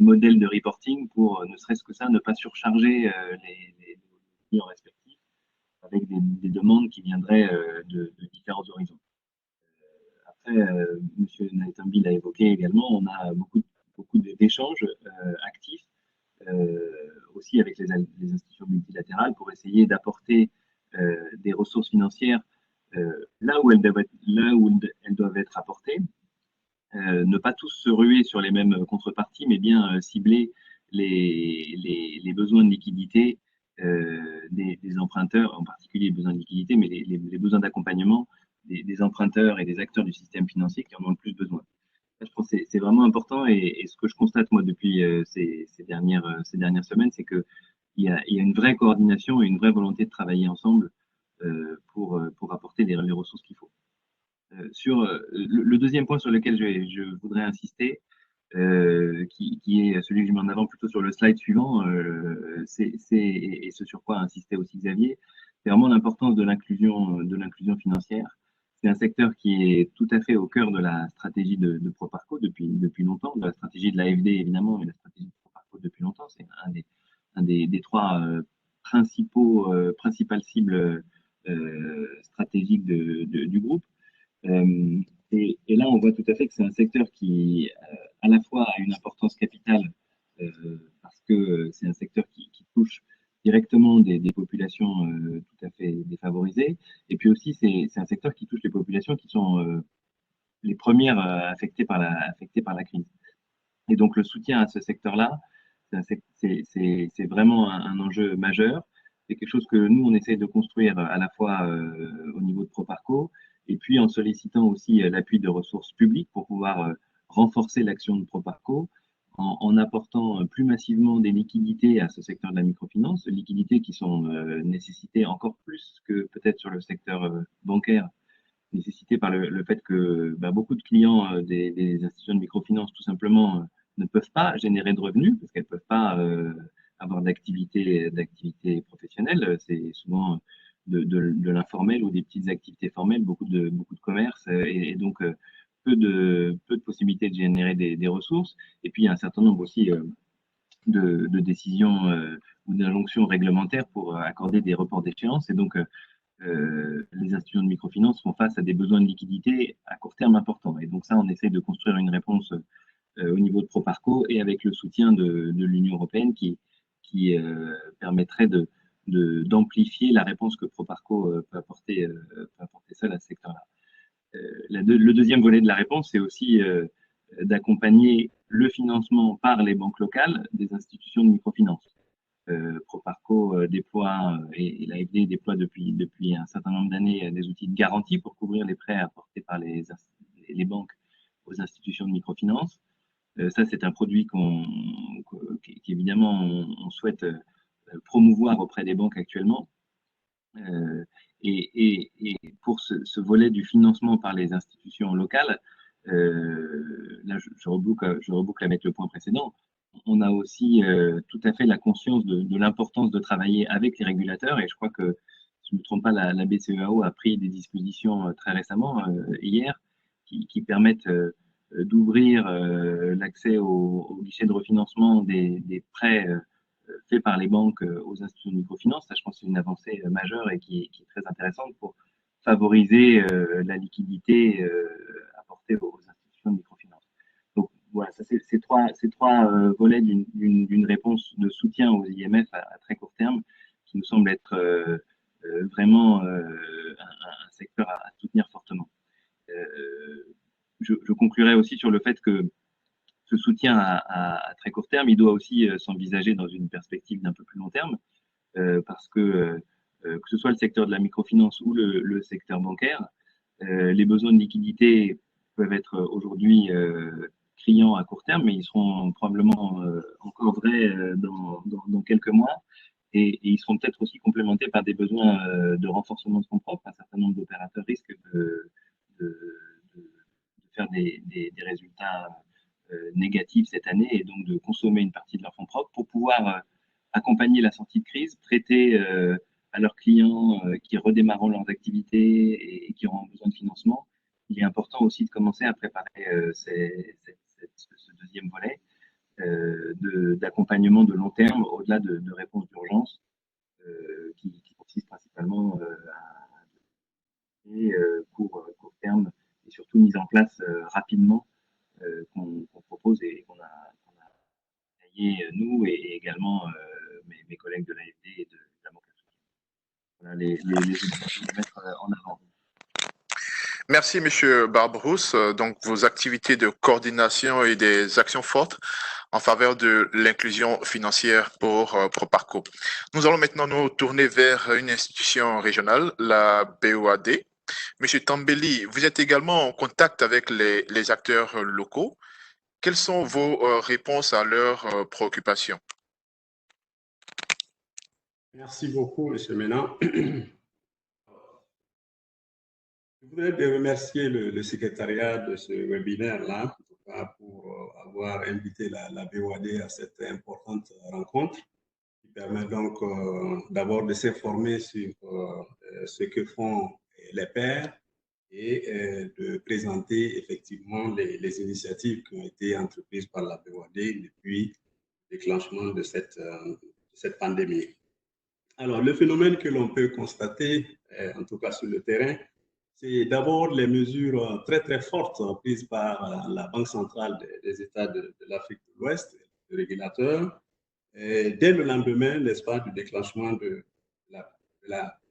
modèles de reporting pour, ne serait-ce que ça, ne pas surcharger les clients respectifs avec des demandes qui viendraient de différents horizons. Après, M. Nathanby l'a évoqué également, on a beaucoup d'échanges actifs aussi avec les institutions multilatérales pour essayer d'apporter des ressources financières là où elles doivent être apportées. Ne pas tous se ruer sur les mêmes contreparties, mais bien cibler les besoins de liquidité des emprunteurs, en particulier les besoins de liquidité, mais les besoins d'accompagnement des emprunteurs et des acteurs du système financier qui en ont le plus besoin. Je pense que c'est vraiment important et ce que je constate moi depuis ces dernières semaines, c'est qu'il y a une vraie coordination et une vraie volonté de travailler ensemble pour apporter les ressources qu'il faut. Sur le deuxième point sur lequel je voudrais insister, qui est celui que je mets en avant plutôt sur le slide suivant, et ce sur quoi insistait aussi Xavier, c'est vraiment l'importance de l'inclusion financière. C'est un secteur qui est tout à fait au cœur de la stratégie de Proparco depuis longtemps, de la stratégie de l'AFD évidemment, mais la stratégie de Proparco depuis longtemps. C'est un des trois principales cibles stratégiques du groupe. Et là, on voit tout à fait que c'est un secteur qui, à la fois, a une importance capitale parce que c'est un secteur qui touche directement des populations tout à fait défavorisées. Et puis aussi, c'est un secteur qui touche les populations qui sont les premières affectées par la crise. Et donc, le soutien à ce secteur-là, c'est vraiment un enjeu majeur. C'est quelque chose que nous, on essaie de construire à la fois au niveau de Proparco, et puis puis en sollicitant aussi l'appui de ressources publiques pour pouvoir renforcer l'action de Proparco, en apportant plus massivement des liquidités à ce secteur de la microfinance, liquidités qui sont nécessitées encore plus que peut-être sur le secteur bancaire, nécessitées par le fait que beaucoup de clients des institutions de microfinance, tout simplement, ne peuvent pas générer de revenus parce qu'elles ne peuvent pas avoir d'activité professionnelle. C'est souvent de l'informel ou des petites activités formelles, beaucoup de commerce et donc peu de possibilités de générer des ressources. Et puis, il y a un certain nombre aussi de décisions ou d'injonctions réglementaires pour accorder des reports d'échéance. Et donc, les institutions de microfinance font face à des besoins de liquidité à court terme importants. Et donc ça, on essaie de construire une réponse au niveau de Proparco et avec le soutien de l'Union européenne qui permettrait d'amplifier la réponse que Proparco peut apporter seul à ce secteur-là. Le deuxième volet de la réponse, c'est aussi d'accompagner le financement par les banques locales des institutions de microfinance. Proparco déploie et l'AFD déploie depuis un certain nombre d'années des outils de garantie pour couvrir les prêts apportés par les banques aux institutions de microfinance. Ça, c'est un produit qu'évidemment on souhaite promouvoir auprès des banques actuellement. Et pour ce volet du financement par les institutions locales, là je reboucle avec le point précédent, on a aussi tout à fait la conscience de l'importance de travailler avec les régulateurs et je crois que, si je ne me trompe pas, la BCEAO a pris des dispositions très récemment, hier, qui permettent d'ouvrir l'accès au guichet de refinancement des prêts faits par les banques aux institutions de microfinance. Ça, je pense que c'est une avancée majeure et qui est très intéressante pour favoriser la liquidité apportée aux institutions de microfinance. Donc voilà, ça c'est ces trois volets d'une réponse de soutien aux IMF à très court terme qui nous semble être vraiment un secteur à soutenir fortement. Je conclurai aussi sur le fait que ce soutien à très court terme, il doit aussi s'envisager dans une perspective d'un peu plus long terme, parce que ce soit le secteur de la microfinance ou le secteur bancaire, les besoins de liquidité peuvent être aujourd'hui criants à court terme, mais ils seront probablement encore vrais dans quelques mois. Et ils seront peut-être aussi complémentés par des besoins de renforcement de fonds propres. Un certain nombre d'opérateurs risquent de faire des résultats négatifs cette année et donc de consommer une partie de leurs fonds propres pour pouvoir accompagner la sortie de crise, prêter à leurs clients qui redémarrent leurs activités et qui auront besoin de financement. Il est important aussi de commencer à préparer ce deuxième volet d'accompagnement de long terme au-delà de réponses d'urgence qui consiste principalement à court terme et surtout mise en place rapidement qu'on propose et qu'on a taillé nous et également mes collègues de l'AFD et de la Banque africaine. Voilà les objectifs à mettre en avant. Merci, Monsieur Barberousse. Donc, vos activités de coordination et des actions fortes en faveur de l'inclusion financière pour Proparco. Nous allons maintenant nous tourner vers une institution régionale, la BOAD. Monsieur Tambeli, vous êtes également en contact avec les acteurs locaux. Quelles sont vos réponses à leurs préoccupations? Merci beaucoup, M. Ménan. Je voudrais remercier le secrétariat de ce webinaire-là pour avoir invité la BOAD à cette importante rencontre qui permet donc d'abord de s'informer sur ce que font les pairs et de présenter effectivement les initiatives qui ont été entreprises par la BOAD depuis le déclenchement de cette pandémie. Alors, le phénomène que l'on peut constater, en tout cas sur le terrain, c'est d'abord les mesures très, très fortes prises par la Banque centrale des États de l'Afrique de l'Ouest, le régulateur, dès le lendemain, n'est-ce pas, du déclenchement de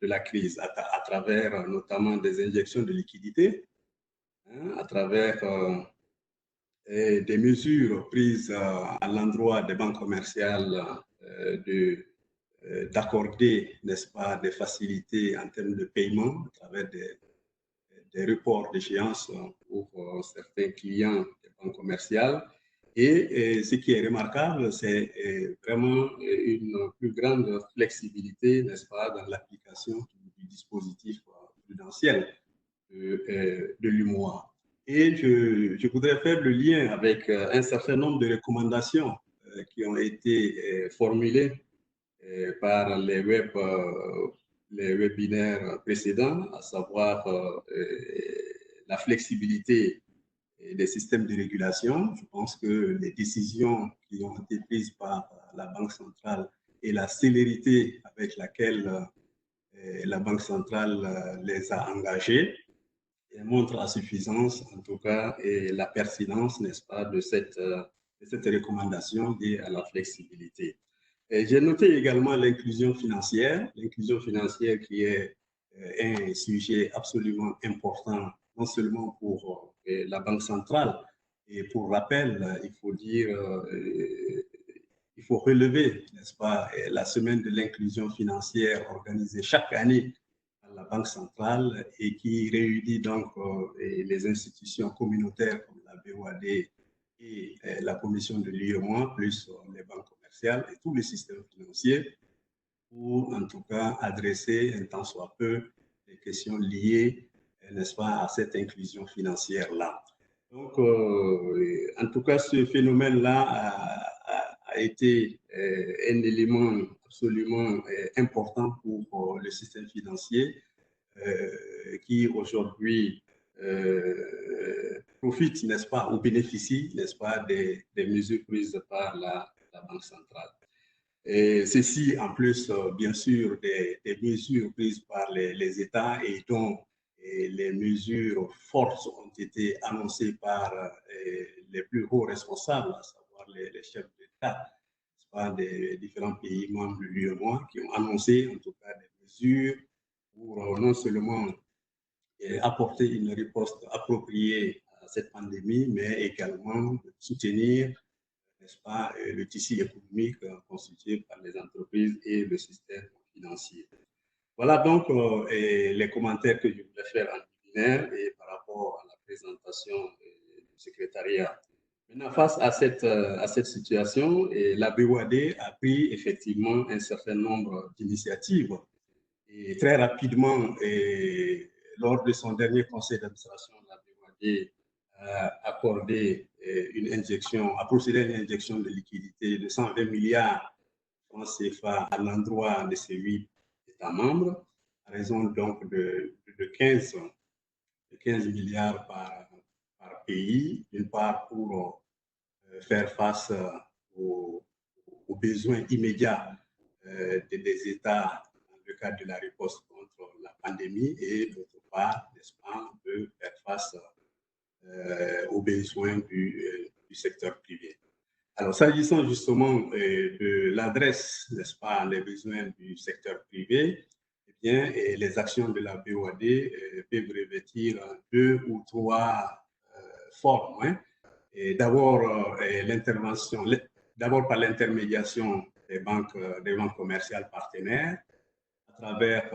la crise, à travers notamment des injections de liquidités, à travers des mesures prises à l'endroit des banques commerciales d'accorder, n'est-ce pas, des facilités en termes de paiement à travers des reports d'échéance pour certains clients des banques commerciales. Et ce qui est remarquable, c'est vraiment une plus grande flexibilité, n'est-ce pas, dans l'application du dispositif prudentiel de l'UMOA. Et je voudrais faire le lien avec un certain nombre de recommandations qui ont été formulées par les webinaires précédents, à savoir la flexibilité des systèmes de régulation. Je pense que les décisions qui ont été prises par la Banque centrale et la célérité avec laquelle la Banque centrale les a engagées montrent la suffisance, en tout cas, et la pertinence, n'est-ce pas, de cette recommandation liée à la flexibilité. J'ai noté également l'inclusion financière qui est un sujet absolument important, non seulement pour la Banque centrale, et pour rappel, il faut dire, il faut relever, n'est-ce pas, la semaine de l'inclusion financière organisée chaque année par la Banque centrale et qui réunit donc les institutions communautaires comme la BOAD et la commission de l'UEMOA, plus les banques commerciales et tous les systèmes financiers, pour en tout cas adresser un tant soit peu les questions liées, n'est-ce pas, à cette inclusion financière-là. Donc, en tout cas, ce phénomène-là a été un élément absolument important pour le système financier qui aujourd'hui profite, n'est-ce pas, ou bénéficie, n'est-ce pas, des mesures prises par la Banque centrale. Et ceci, en plus, bien sûr, des mesures prises par les États et dont les mesures fortes ont été annoncées par les plus hauts responsables, à savoir les chefs d'État des différents pays membres de l'UEMOA, qui ont annoncé en tout cas des mesures pour non seulement apporter une riposte appropriée à cette pandémie, mais également soutenir, n'est-ce pas, le tissu économique constitué par les entreprises et le système financier. Voilà donc les commentaires que je voulais faire en webinaire et par rapport à la présentation du secrétariat. Maintenant, face à cette situation, la BOAD a pris effectivement un certain nombre d'initiatives. Et très rapidement, lors de son dernier conseil d'administration, la BOAD a accordé a procédé à une injection de liquidité de 120 milliards de francs CFA à l'endroit de ces 8 États membres, à raison donc de 15 milliards par pays, d'une part pour faire face aux besoins immédiats des États dans le cadre de la riposte contre la pandémie et d'autre part, n'est-ce pas, de faire face aux besoins du secteur privé. Alors, s'agissant justement de l'adresse, n'est-ce pas, les besoins du secteur privé, eh bien, les actions de la BOAD peuvent revêtir 2 ou 3 formes. Hein. D'abord, d'abord par l'intermédiation des banques commerciales partenaires, à travers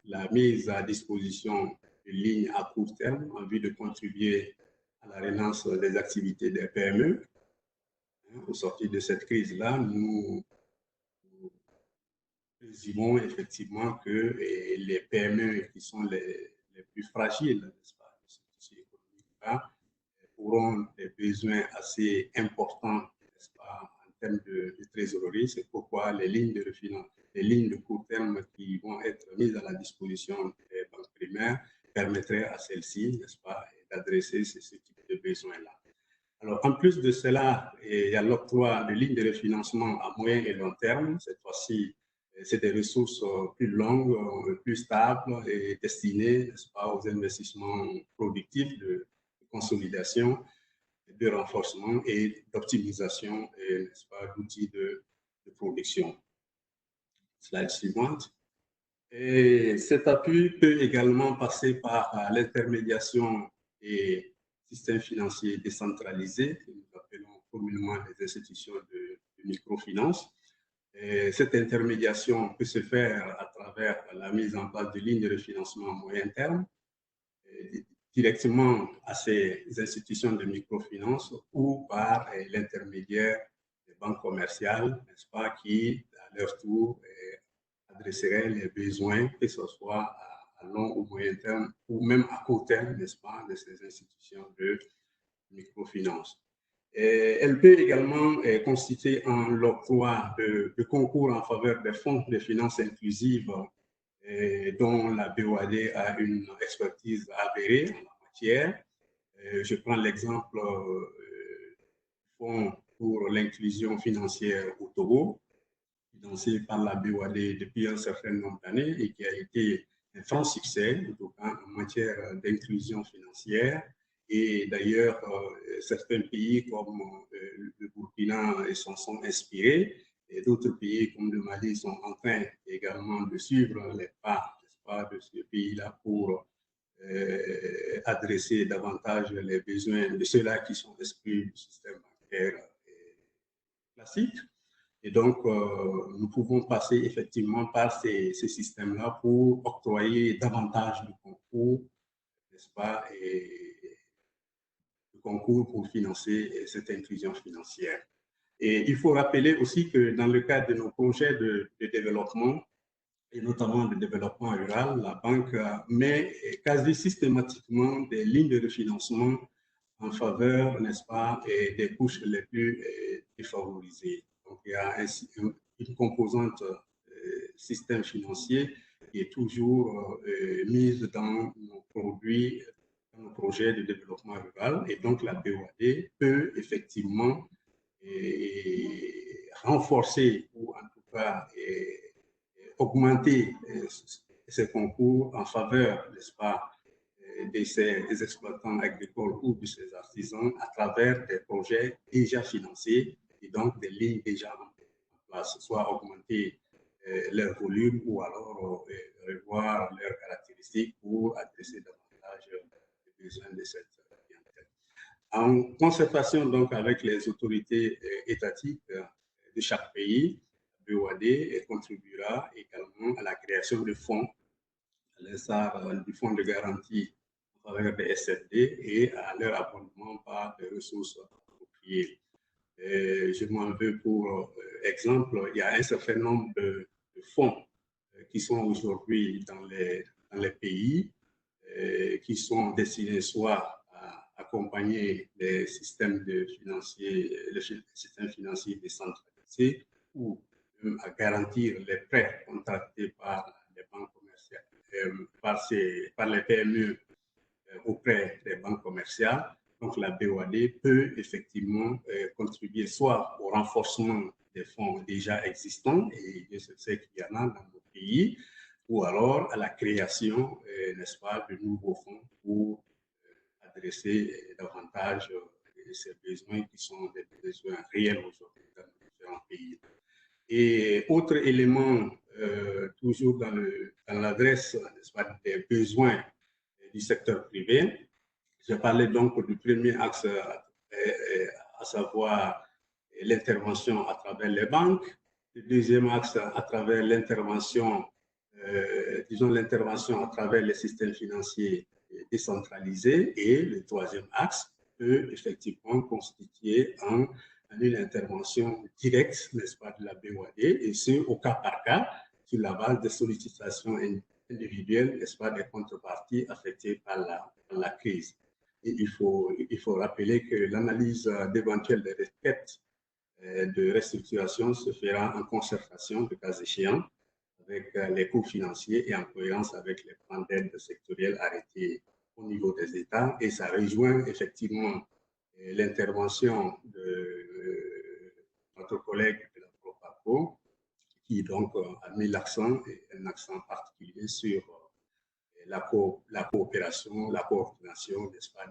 la mise à disposition de lignes à court terme en vue de contribuer à la relance des activités des PME. Au sortir de cette crise-là, nous présumons effectivement que les PME qui sont les plus fragiles, n'est-ce pas, de ce tissu économique-là, auront des besoins assez importants, n'est-ce pas, en termes de trésorerie. C'est pourquoi les lignes de court terme qui vont être mises à la disposition des banques primaires permettraient à celles-ci, n'est-ce pas, d'adresser ce type de besoins-là. Alors, en plus de cela, il y a l'octroi de lignes de refinancement à moyen et long terme. Cette fois-ci, c'est des ressources plus longues, plus stables et destinées, n'est-ce pas, aux investissements productifs de consolidation, de renforcement et d'optimisation, n'est-ce pas, d'outils de production. Slide suivante. Et cet appui peut également passer par l'intermédiation des systèmes financiers décentralisés, que nous appelons communément les institutions de microfinance. Et cette intermédiation peut se faire à travers la mise en place de lignes de refinancement à moyen terme, directement à ces institutions de microfinance ou par l'intermédiaire des banques commerciales, n'est-ce pas, qui, à leur tour, adresseraient les besoins, que ce soit à long ou moyen terme, ou même à court terme, n'est-ce pas, de ces institutions de microfinance. Elle peut également constituer un l'octroi de concours en faveur des fonds de finances inclusives dont la BOAD a une expertise avérée en la matière. Je prends l'exemple du Fonds pour l'inclusion financière au Togo, financé par la BOAD depuis un certain nombre d'années et qui a été un franc succès en matière d'inclusion financière. Et d'ailleurs, certains pays comme le Burkina s'en sont inspirés et d'autres pays comme le Mali sont en train également de suivre les pas, n'est-ce pas, de ce pays-là pour adresser davantage les besoins de ceux-là qui sont exclus du système bancaire classique. Et donc, nous pouvons passer effectivement par ces systèmes-là pour octroyer davantage de concours, n'est-ce pas, et de concours pour financer cette inclusion financière. Et il faut rappeler aussi que dans le cadre de nos projets de développement, et notamment de développement rural, la banque met quasi systématiquement des lignes de refinancement en faveur, n'est-ce pas, des couches les plus défavorisées. Donc, il y a une composante système financier qui est toujours mise dans nos produits, dans nos projets de développement rural. Et donc, la BOAD peut effectivement renforcer ou en tout cas augmenter ces concours en faveur, n'est-ce pas, de ces exploitants agricoles ou de ces artisans à travers des projets déjà financés et donc des lignes déjà en place, soit augmenter leur volume ou alors revoir leurs caractéristiques pour adresser davantage les besoins de cette clientèle. En concertation donc avec les autorités étatiques de chaque pays, BOAD contribuera également à la création de fonds, à l'instar du fonds de garantie en faveur des SFD et à leur abondement par des ressources appropriées. Je m'en veux pour exemple, il y a un certain nombre de fonds qui sont aujourd'hui dans les pays qui sont destinés soit à accompagner les systèmes financiers décentralisés ou à garantir les prêts contractés par les banques commerciales, par les PME auprès des banques commerciales. Donc, la BOAD peut effectivement contribuer soit au renforcement des fonds déjà existants, et je sais qu'il y en a dans nos pays, ou alors à la création, n'est-ce pas, de nouveaux fonds pour adresser davantage ces besoins qui sont des besoins réels aujourd'hui dans nos différents pays. Et autre élément, toujours dans l'adresse, n'est-ce pas, des besoins du secteur privé, je parlais donc du premier axe, à savoir l'intervention à travers les banques, le deuxième axe à travers l'intervention, disons l'intervention à travers les systèmes financiers décentralisés, et le troisième axe peut effectivement constituer une intervention directe, n'est-ce pas, de la BOAD, et ce, au cas par cas, sur la base des sollicitations individuelles, n'est-ce pas, des contreparties affectées par la crise. Et il faut rappeler que l'analyse d'éventuelles requêtes de restructuration se fera en concertation, de cas échéant, avec les coûts financiers et en cohérence avec les plans d'aide sectoriels arrêtés au niveau des États. Et ça rejoint effectivement l'intervention de notre collègue de la Proparco, qui donc a mis un accent particulier sur la coopération, la coordination, n'est-ce pas,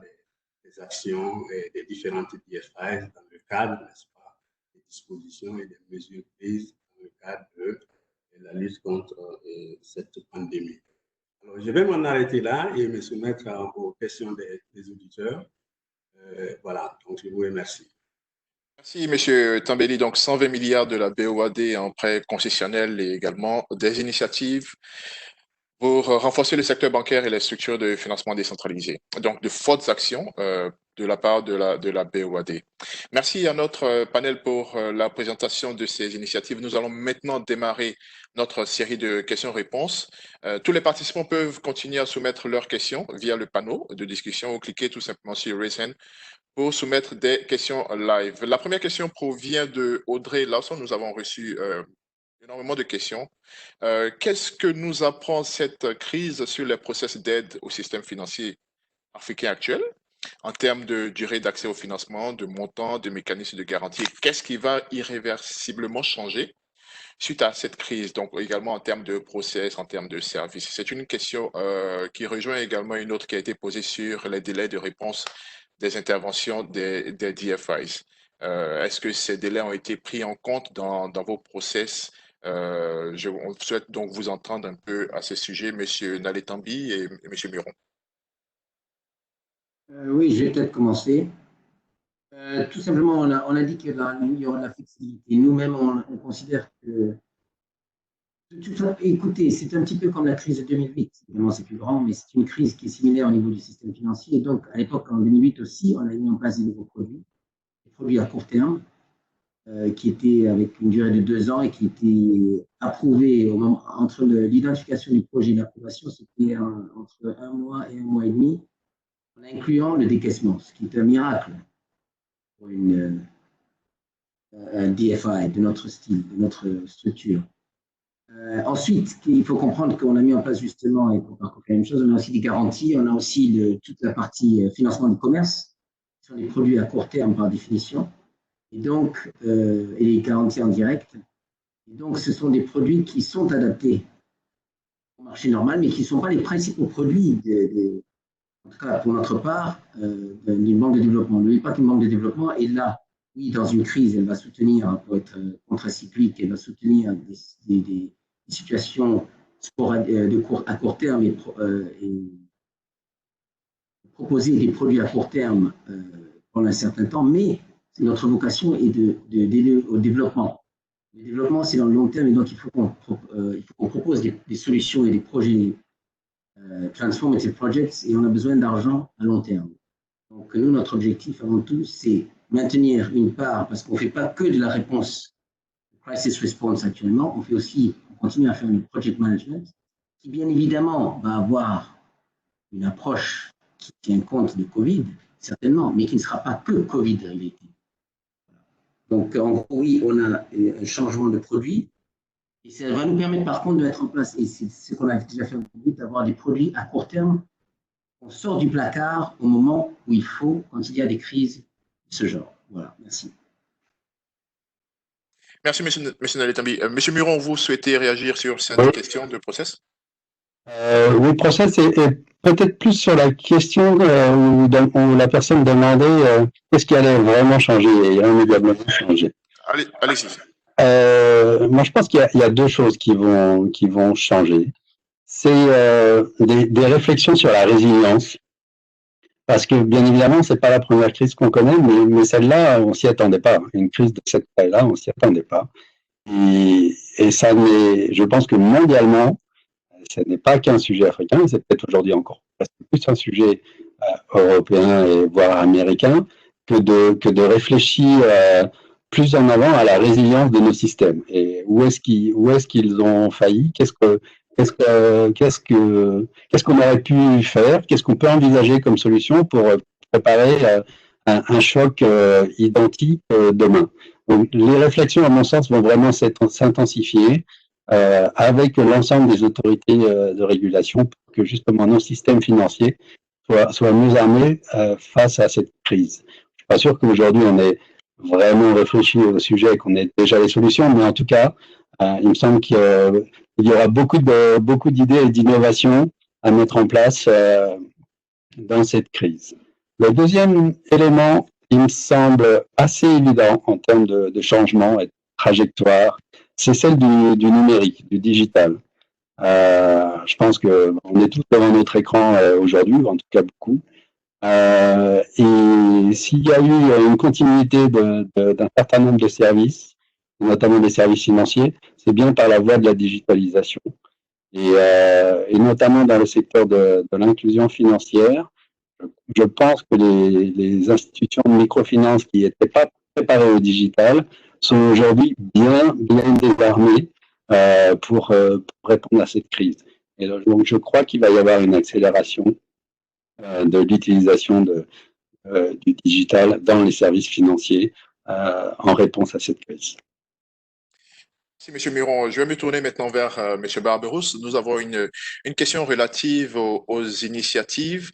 des actions et des différentes DFI dans le cadre, n'est-ce pas, des dispositions et des mesures prises dans le cadre de la lutte contre cette pandémie. Alors, je vais m'en arrêter là et me soumettre aux questions des auditeurs. Voilà, donc je vous remercie. Merci, M. Tambeli. Donc, 120 milliards de la BOAD en prêts concessionnels et également des initiatives pour renforcer le secteur bancaire et les structures de financement décentralisées. Donc, de fortes actions de la part de la BOAD. Merci à notre panel pour la présentation de ces initiatives. Nous allons maintenant démarrer notre série de questions-réponses. Tous les participants peuvent continuer à soumettre leurs questions via le panneau de discussion ou cliquer tout simplement sur Raise Hand pour soumettre des questions live. La première question provient de Audrey Lawson. Nous avons reçu énormément de questions. Qu'est-ce que nous apprend cette crise sur les process d'aide au système financier africain actuel en termes de durée d'accès au financement, de montant, de mécanismes de garantie? Qu'est-ce qui va irréversiblement changer suite à cette crise? Donc également en termes de process, en termes de services. C'est une question qui rejoint également une autre qui a été posée sur les délais de réponse des interventions des DFIs. Est-ce que ces délais ont été pris en compte dans vos process? On souhaite donc vous entendre un peu à ce sujet, M. Naletambi et M. Muron. Oui, je vais peut-être commencer. Tout simplement, on a dit qu'il y aura de la flexibilité. Nous-mêmes, on considère que... Écoutez, c'est un petit peu comme la crise de 2008. Évidemment, c'est plus grand, mais c'est une crise qui est similaire au niveau du système financier. Et donc, à l'époque, en 2008 aussi, on a mis en place des nouveaux produits, des produits à court terme, qui étaient avec une durée de 2 ans et qui étaient approuvés au moment, entre l'identification du projet et l'approbation, c'était entre 1 mois et 1 mois et demi, en incluant le décaissement, ce qui est un miracle pour un DFI de notre style, de notre structure. Ensuite, il faut comprendre qu'on a mis en place justement, et pour pas faire la même chose, on a aussi des garanties, on a aussi toute la partie financement du commerce, qui sont des produits à court terme par définition, et donc, et les garanties en direct. Et donc, ce sont des produits qui sont adaptés au marché normal, mais qui ne sont pas les principaux produits, en tout cas pour notre part, d'une banque de développement. N'oubliez pas qu'une banque de développement est là, oui, dans une crise, elle va soutenir, pour être contracyclique, elle va soutenir des situations à court terme et proposer des produits à court terme pendant un certain temps, mais notre vocation est d'aider au développement. Le développement, c'est dans le long terme, et donc il faut qu'on propose des solutions et des projets transformative projects, et on a besoin d'argent à long terme. Donc nous, notre objectif avant tout, c'est maintenir une part, parce qu'on ne fait pas que de la réponse crisis response actuellement, on continue à faire du project management, qui bien évidemment va avoir une approche qui tient compte de Covid, certainement, mais qui ne sera pas que Covid-related. Donc, en gros, oui, on a un changement de produit, et ça va nous permettre par contre de mettre en place, et c'est ce qu'on a déjà fait aujourd'hui, d'avoir des produits à court terme. On sort du placard au moment où il faut, quand il y a des crises de ce genre. Voilà, merci. Merci, M. Naletambi. M. Muron, vous souhaitez réagir sur cette question de process? Oui, process est peut-être plus sur la question où la personne demandait qu'est-ce qui allait vraiment changer et immédiatement changer. Allez-y. Moi, je pense qu'il y a 2 choses qui vont changer. C'est des réflexions sur la résilience. Parce que, bien évidemment, c'est pas la première crise qu'on connaît, mais celle-là, on s'y attendait pas. Une crise de cette taille-là, on s'y attendait pas. Et ça n'est, je pense que mondialement, ce n'est pas qu'un sujet africain, c'est peut-être aujourd'hui encore plus un sujet européen et voire américain que de réfléchir plus en avant à la résilience de nos systèmes. Et où est-ce qu'ils ont failli? Qu'est-ce qu'on aurait pu faire? Qu'est-ce qu'on peut envisager comme solution pour préparer un choc identique demain? Donc, les réflexions, à mon sens, vont vraiment s'intensifier avec l'ensemble des autorités de régulation pour que justement nos systèmes financiers soient mieux armés face à cette crise. Je ne suis pas sûr qu'aujourd'hui on ait vraiment réfléchi au sujet et qu'on ait déjà les solutions, mais en tout cas, il me semble qu'il y aura beaucoup d'idées et d'innovations à mettre en place dans cette crise. Le deuxième élément, il me semble assez évident en termes de changement et de trajectoire, c'est celle du numérique, du digital. Je pense qu'on est tous devant notre écran aujourd'hui, en tout cas beaucoup. Et s'il y a eu une continuité d'un certain nombre de services, notamment des services financiers, c'est bien par la voie de la digitalisation. et notamment dans le secteur de l'inclusion financière. Je pense que les institutions de microfinance qui n'étaient pas préparées au digital sont aujourd'hui bien désarmées pour répondre à cette crise. Et donc, je crois qu'il va y avoir une accélération de l'utilisation du digital dans les services financiers en réponse à cette crise. Merci, M. Miron. Je vais me tourner maintenant vers M. Barberousse. Nous avons une question relative aux initiatives.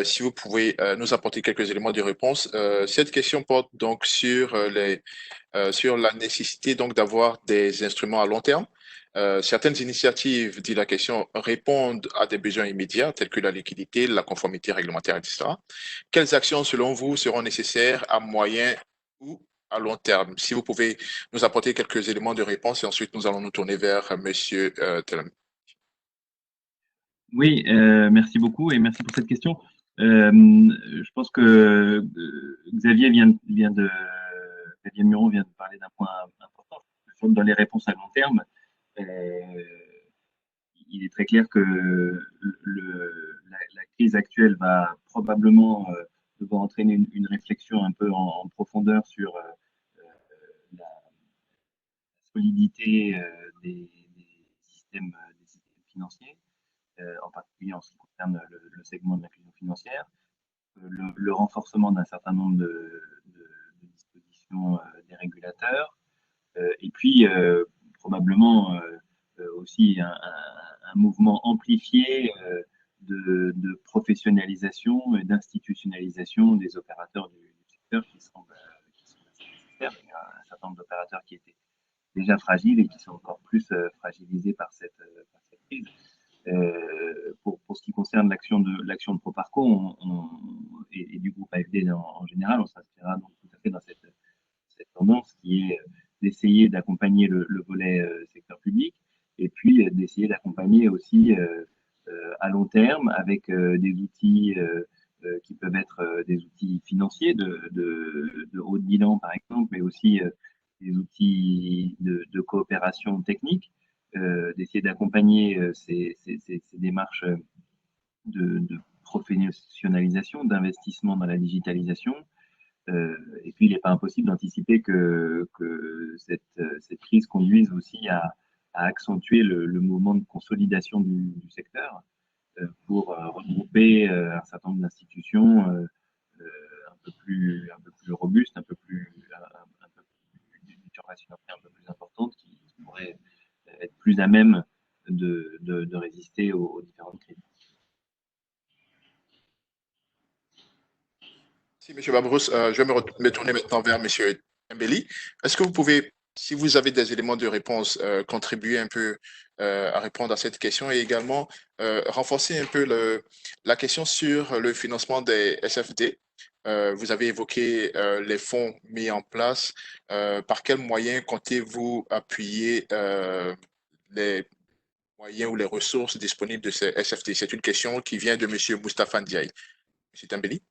Si vous pouvez nous apporter quelques éléments de réponse. Cette question porte donc sur la nécessité donc d'avoir des instruments à long terme. Certaines initiatives, dit la question, répondent à des besoins immédiats tels que la liquidité, la conformité réglementaire, etc. Quelles actions, selon vous, seront nécessaires à moyen ou à long terme? Si vous pouvez nous apporter quelques éléments de réponse et ensuite nous allons nous tourner vers M. Telem. Oui, merci beaucoup et merci pour cette question. Je pense que Xavier Muron vient de parler d'un point important. Dans les réponses à long terme, il est très clair que la crise actuelle va probablement devoir entraîner une réflexion un peu en profondeur sur la solidité des systèmes financiers, en particulier en ce qui concerne le segment de l'inclusion financière, le renforcement d'un certain nombre de dispositions des régulateurs, et puis probablement aussi un mouvement amplifié de professionnalisation et d'institutionnalisation des opérateurs du secteur qui sont nécessaires. Il y a un certain nombre d'opérateurs qui étaient déjà fragiles et qui sont encore plus fragilisés par cette crise. Pour ce qui concerne l'action de Proparco et du groupe AFD en général, on s'inscrira donc tout à fait dans cette tendance qui est d'essayer d'accompagner le volet secteur public et puis d'essayer d'accompagner aussi à long terme avec des outils qui peuvent être des outils financiers de haut bilan par exemple, mais aussi des outils de coopération technique, d'essayer d'accompagner ces démarches de professionnalisation, d'investissement dans la digitalisation. Et puis, il n'est pas impossible d'anticiper que cette crise conduise aussi à accentuer le mouvement de consolidation du secteur pour regrouper un certain nombre d'institutions un peu plus robustes, un peu plus un peu plus importantes qui pourraient être plus à même de résister aux différentes crises. Merci, M. Barberousse. Je vais me tourner maintenant vers M. Mbeli. Est-ce que vous pouvez, si vous avez des éléments de réponse, contribuer un peu à répondre à cette question et également renforcer un peu la question sur le financement des SFD? Vous avez évoqué les fonds mis en place. Par quels moyens comptez-vous appuyer les moyens ou les ressources disponibles de ces SFD? C'est une question qui vient de M. Moustapha Ndiaye. M. Tambeli.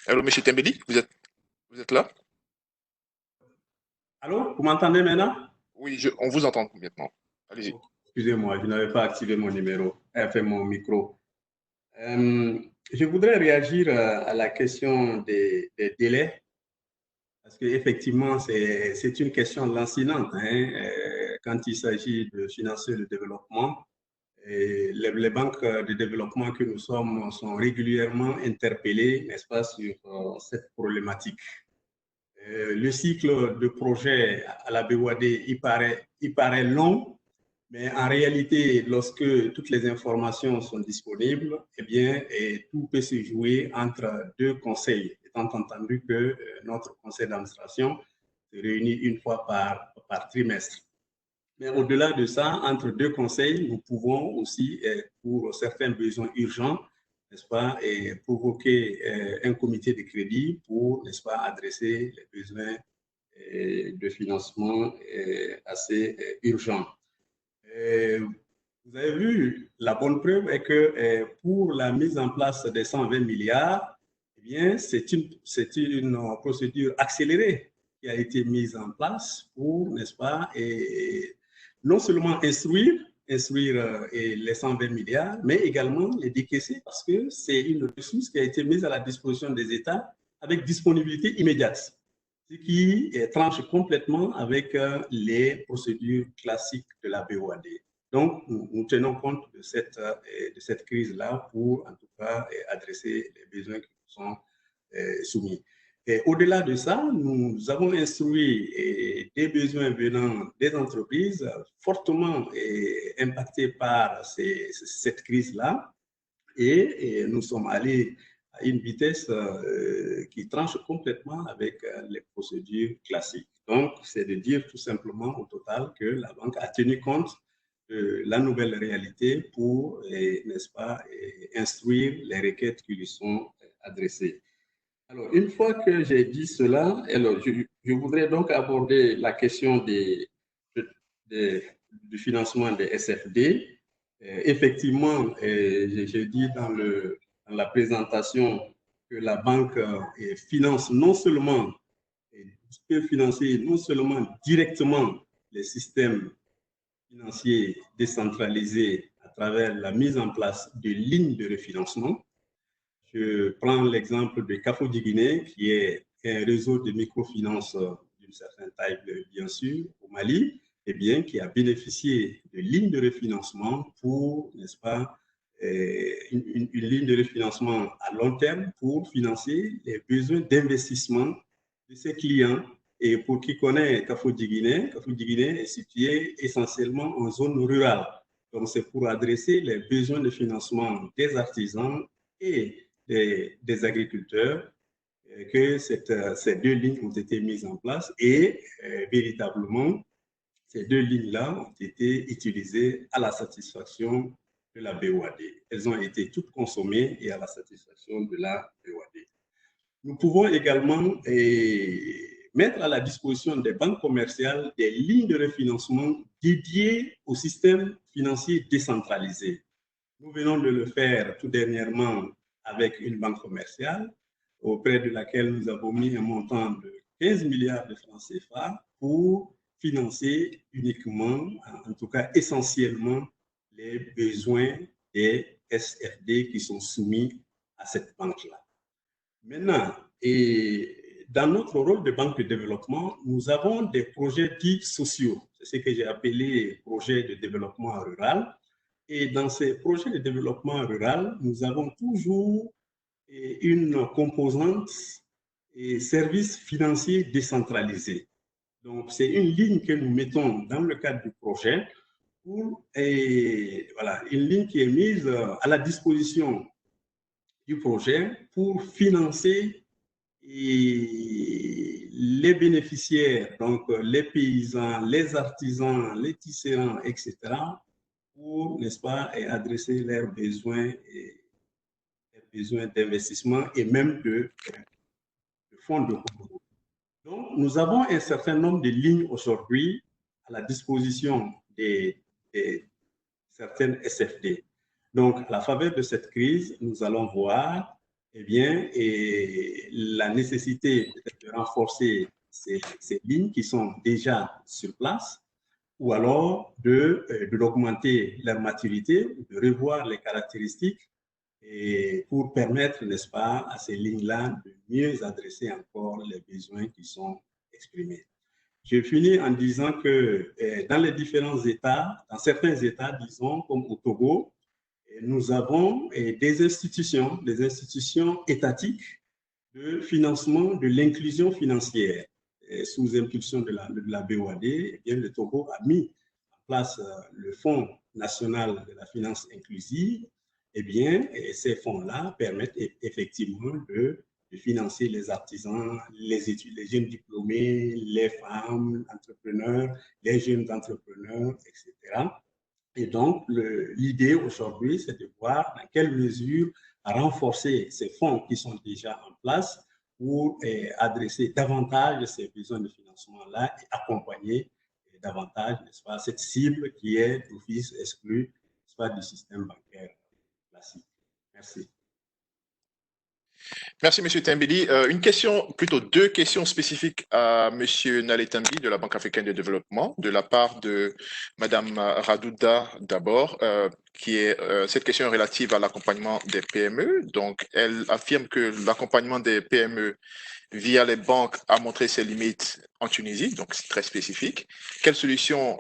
Allô, M. Tambeli, vous êtes là? Allô, vous m'entendez maintenant? Oui, on vous entend maintenant. Allez-y. Excusez-moi, je n'avais pas activé mon mon micro. Je voudrais réagir à la question des délais, parce qu'effectivement, c'est une question lancinante quand il s'agit de financer le développement. Et les banques de développement que nous sommes sont régulièrement interpellées, n'est-ce pas, sur cette problématique. Le cycle de projet à la BOAD, il paraît long, mais en réalité, lorsque toutes les informations sont disponibles, eh bien, tout peut se jouer entre deux conseils, étant entendu que notre conseil d'administration se réunit une fois par trimestre. Mais au-delà de ça, entre deux conseils, nous pouvons aussi, pour certains besoins urgents, n'est-ce pas, et provoquer un comité de crédit pour, n'est-ce pas, adresser les besoins de financement assez urgents. Vous avez vu, la bonne preuve est que pour la mise en place des 120 milliards, eh bien, c'est une procédure accélérée qui a été mise en place pour, n'est-ce pas, et non seulement instruire les 120 milliards, mais également les décaisser parce que c'est une ressource qui a été mise à la disposition des États avec disponibilité immédiate, ce qui tranche complètement avec les procédures classiques de la BOAD. Donc, nous tenons compte de cette crise-là pour, en tout cas, adresser les besoins qui nous sont soumis. Au-delà de ça, nous avons instruit des besoins venant des entreprises fortement impactés par cette crise-là et nous sommes allés à une vitesse qui tranche complètement avec les procédures classiques. Donc, c'est de dire tout simplement au total que la banque a tenu compte de la nouvelle réalité pour, n'est-ce pas, instruire les requêtes qui lui sont adressées. Alors, une fois que j'ai dit cela, alors je voudrais donc aborder la question du financement des SFD. Effectivement, j'ai dit dans la présentation que la banque finance non seulement, peut financer non seulement directement les systèmes financiers décentralisés à travers la mise en place de lignes de refinancement. Je prends l'exemple de Kafo-Diguinée, qui est un réseau de microfinance d'une certaine taille, bien sûr, au Mali, et bien, qui a bénéficié de lignes de refinancement pour, n'est-ce pas, une ligne de refinancement à long terme pour financer les besoins d'investissement de ses clients. Et pour qui connaît Kafo-Diguinée, Kafo-Diguinée est situé essentiellement en zone rurale. Donc, c'est pour adresser les besoins de financement des artisans et des agriculteurs que ces deux lignes ont été mises en place et véritablement, ces deux lignes-là ont été utilisées à la satisfaction de la BOAD. Elles ont été toutes consommées et à la satisfaction de la BOAD. Nous pouvons également mettre à la disposition des banques commerciales des lignes de refinancement dédiées au système financier décentralisé. Nous venons de le faire tout dernièrement avec une banque commerciale auprès de laquelle nous avons mis un montant de 15 milliards de francs CFA pour financer uniquement, en tout cas essentiellement, les besoins des SFD qui sont soumis à cette banque-là. Maintenant, et dans notre rôle de banque de développement, nous avons des projets dits sociaux. C'est ce que j'ai appelé projets de développement rural. Et dans ces projets de développement rural, nous avons toujours une composante et services financiers décentralisés. Donc, c'est une ligne que nous mettons dans le cadre du projet pour, voilà, une ligne qui est mise à la disposition du projet pour financer les bénéficiaires, donc les paysans, les artisans, les tisserands, etc., pour, n'est-ce pas, adresser leurs besoins, d'investissement et même de fonds de concours. Donc, nous avons un certain nombre de lignes aujourd'hui à la disposition des certaines SFD. Donc, à la faveur de cette crise, nous allons voir bien, la nécessité de renforcer ces lignes qui sont déjà sur place, ou alors d'augmenter leur maturité, de revoir les caractéristiques et pour permettre, n'est-ce pas, à ces lignes-là de mieux adresser encore les besoins qui sont exprimés. Je finis en disant que dans les différents États, dans certains États, disons, comme au Togo, nous avons des institutions étatiques de financement de l'inclusion financière. Sous impulsion de la BOAD, eh bien, le Togo a mis en place le Fonds national de la finance inclusive. Eh bien, ces fonds-là permettent effectivement de financer les artisans, les études, les jeunes diplômés, les femmes entrepreneurs, les jeunes entrepreneurs, etc. Et donc, l'idée aujourd'hui, c'est de voir dans quelle mesure renforcer ces fonds qui sont déjà en place pour adresser davantage ces besoins de financement-là et accompagner davantage, n'est-ce pas, cette cible qui est d'office exclue soit du système bancaire classique. Merci. Merci, M. Tambili. Une question, plutôt deux questions spécifiques à M. Nalé Tambi de la Banque africaine de développement, de la part de Mme Radouda d'abord, cette question est relative à l'accompagnement des PME. Donc, elle affirme que l'accompagnement des PME via les banques a montré ses limites en Tunisie, donc c'est très spécifique. Quelle solution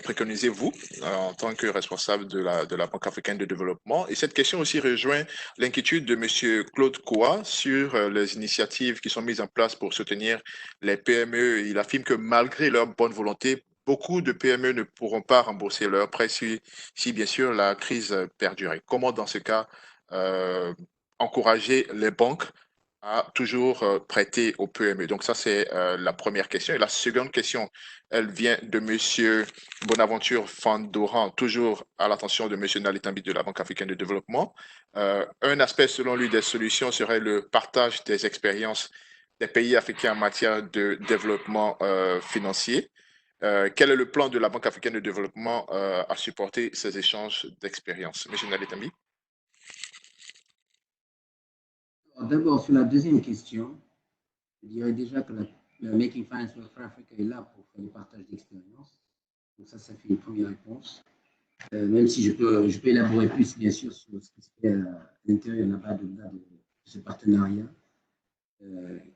préconisez-vous en tant que responsable de la Banque africaine de développement? Et cette question aussi rejoint l'inquiétude de M. Claude Koua sur les initiatives qui sont mises en place pour soutenir les PME. Il affirme que malgré leur bonne volonté, beaucoup de PME ne pourront pas rembourser leurs prêts si bien sûr la crise perdurait. Comment dans ce cas encourager les banques à toujours prêter aux PME? Donc ça, c'est la première question. Et la seconde question, elle vient de M. Bonaventure Fandoran, toujours à l'attention de M. Nalé Tambi de la Banque africaine de développement. Un aspect, selon lui, des solutions serait le partage des expériences des pays africains en matière de développement financier. Quel est le plan de la Banque africaine de développement à supporter ces échanges d'expériences? M. Nalé Tambi. D'abord, sur la deuxième question, je dirais déjà que la Making Finance Work for Africa est là pour faire le partage d'expérience. Donc ça fait une première réponse. Même si je peux élaborer plus, bien sûr, sur ce qui se fait à l'intérieur là-bas de ce partenariat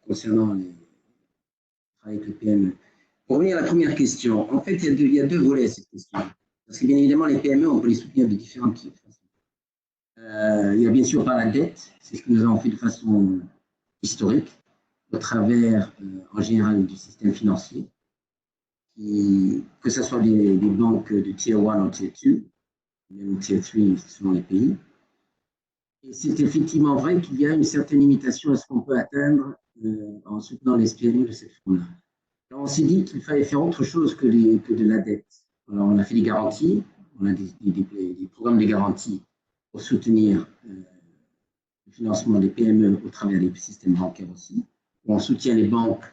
concernant les travail avec le PME. Pour revenir à la première question, en fait, il y a deux volets à cette question. Parce que bien évidemment, les PME, on peut les soutenir de différentes façons. Il y a bien sûr par la dette, c'est ce que nous avons fait de façon historique, au travers, en général, du système financier, que ce soit des banques de Tier 1 ou Tier 2, même Tier 3 selon les pays. Et c'est effectivement vrai qu'il y a une certaine limitation à ce qu'on peut atteindre en soutenant les PME de cette forme-là. On s'est dit qu'il fallait faire autre chose que de la dette. Alors, on a fait des garanties, on a des programmes de garantie pour soutenir le financement des PME au travers des systèmes bancaires aussi. On soutient les banques,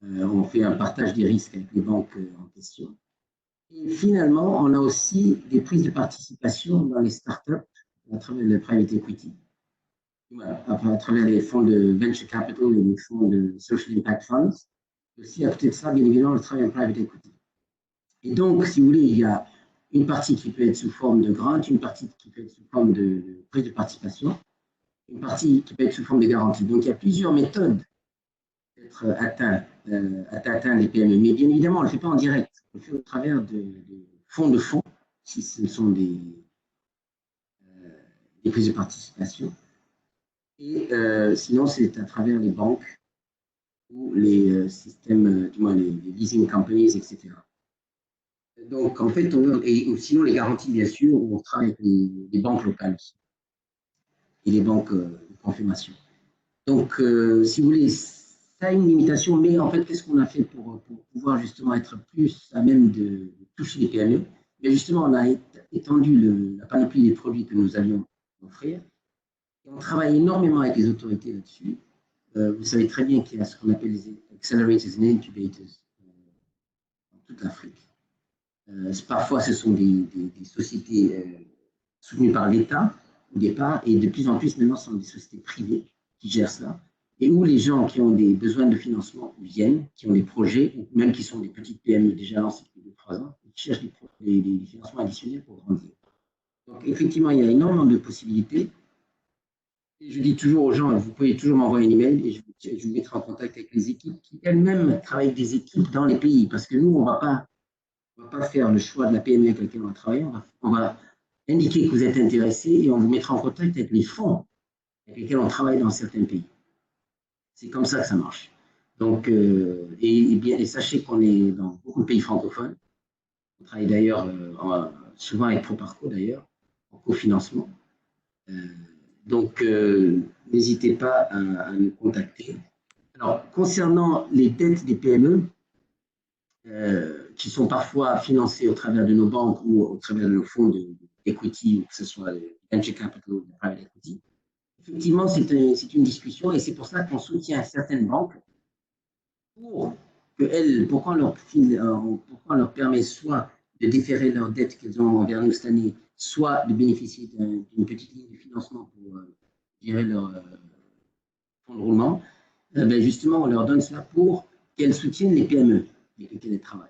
on fait un partage des risques avec les banques en question. Et finalement, on a aussi des prises de participation dans les startups à travers le private equity, voilà, à travers les fonds de venture capital et les fonds de social impact funds. Aussi, à côté de ça, bien évidemment, le travail en private equity. Et donc, si vous voulez, il y a une partie qui peut être sous forme de grant, une partie qui peut être sous forme de prise de participation, une partie qui peut être sous forme de garantie. Donc, il y a plusieurs méthodes d'être atteint les PME. Mais bien évidemment, on ne le fait pas en direct. On le fait au travers de fonds, si ce sont des prises de participation. Et sinon, c'est à travers les banques ou les systèmes, du moins les leasing companies, etc. Donc, en fait, et sinon, les garanties, bien sûr, on travaille avec les banques locales aussi, et les banques de confirmation. Donc, si vous voulez, ça a une limitation, mais en fait, qu'est-ce qu'on a fait pour pouvoir justement être plus à même de toucher les PME? Mais justement, on a étendu la panoplie des produits que nous allions offrir. Et on travaille énormément avec les autorités là-dessus. Vous savez très bien qu'il y a ce qu'on appelle les accelerators and incubators dans toute l'Afrique. Parfois, ce sont des sociétés soutenues par l'État au départ, et de plus en plus maintenant, ce sont des sociétés privées qui gèrent cela, et où les gens qui ont des besoins de financement viennent, qui ont des projets, ou même qui sont des petites PME déjà lancées depuis 2-3 ans, et qui cherchent des financements additionnels pour grandir. Donc, effectivement, il y a énormément de possibilités. Et je dis toujours aux gens, vous pouvez toujours m'envoyer un email et je vous mettrai en contact avec les équipes qui elles-mêmes travaillent avec des équipes dans les pays, parce que nous, on ne va pas faire le choix de la PME avec laquelle on va travailler, on va indiquer que vous êtes intéressé et on vous mettra en contact avec les fonds avec lesquels on travaille dans certains pays. C'est comme ça que ça marche. Donc, et sachez qu'on est dans beaucoup de pays francophones. On travaille d'ailleurs souvent avec Proparco d'ailleurs, en cofinancement. Donc, n'hésitez pas à nous contacter. Alors, concernant les dettes des PME, qui sont parfois financées au travers de nos banques ou au travers de nos fonds d'equity, que ce soit le venture capital ou le private equity, effectivement, c'est une discussion et c'est pour ça qu'on soutient certaines banques pourquoi on leur permet soit de déférer leurs dettes qu'elles ont envers nous cette année, soit de bénéficier d'une petite ligne de financement pour gérer leur fonds de roulement, ben justement, on leur donne cela pour qu'elles soutiennent les PME avec lesquelles elles travaillent.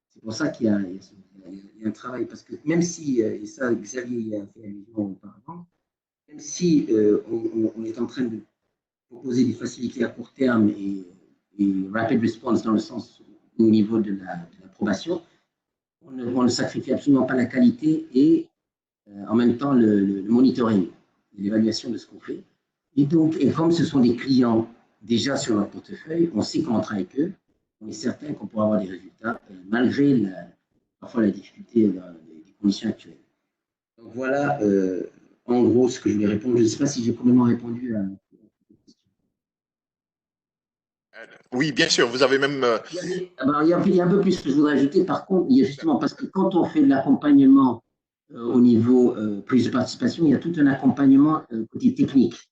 C'est pour ça qu'il y a un travail, parce que même si, et ça Xavier a fait allusion auparavant, même si on est en train de proposer des facilités à court terme et rapid response dans le sens au niveau de l'approbation, on ne sacrifie absolument pas la qualité et en même temps le monitoring, l'évaluation de ce qu'on fait. Et donc, et comme ce sont des clients déjà sur leur portefeuille, on sait comment on travaille avec eux, on est certain qu'on pourra avoir des résultats malgré parfois la difficulté des conditions actuelles. Donc voilà, en gros, ce que je voulais répondre. Je ne sais pas si j'ai complètement répondu à cette question. Oui, bien sûr, vous avez même… Il y a un peu plus que je voudrais ajouter. Par contre, il y a justement, parce que quand on fait de l'accompagnement au niveau prise de participation, il y a tout un accompagnement côté technique,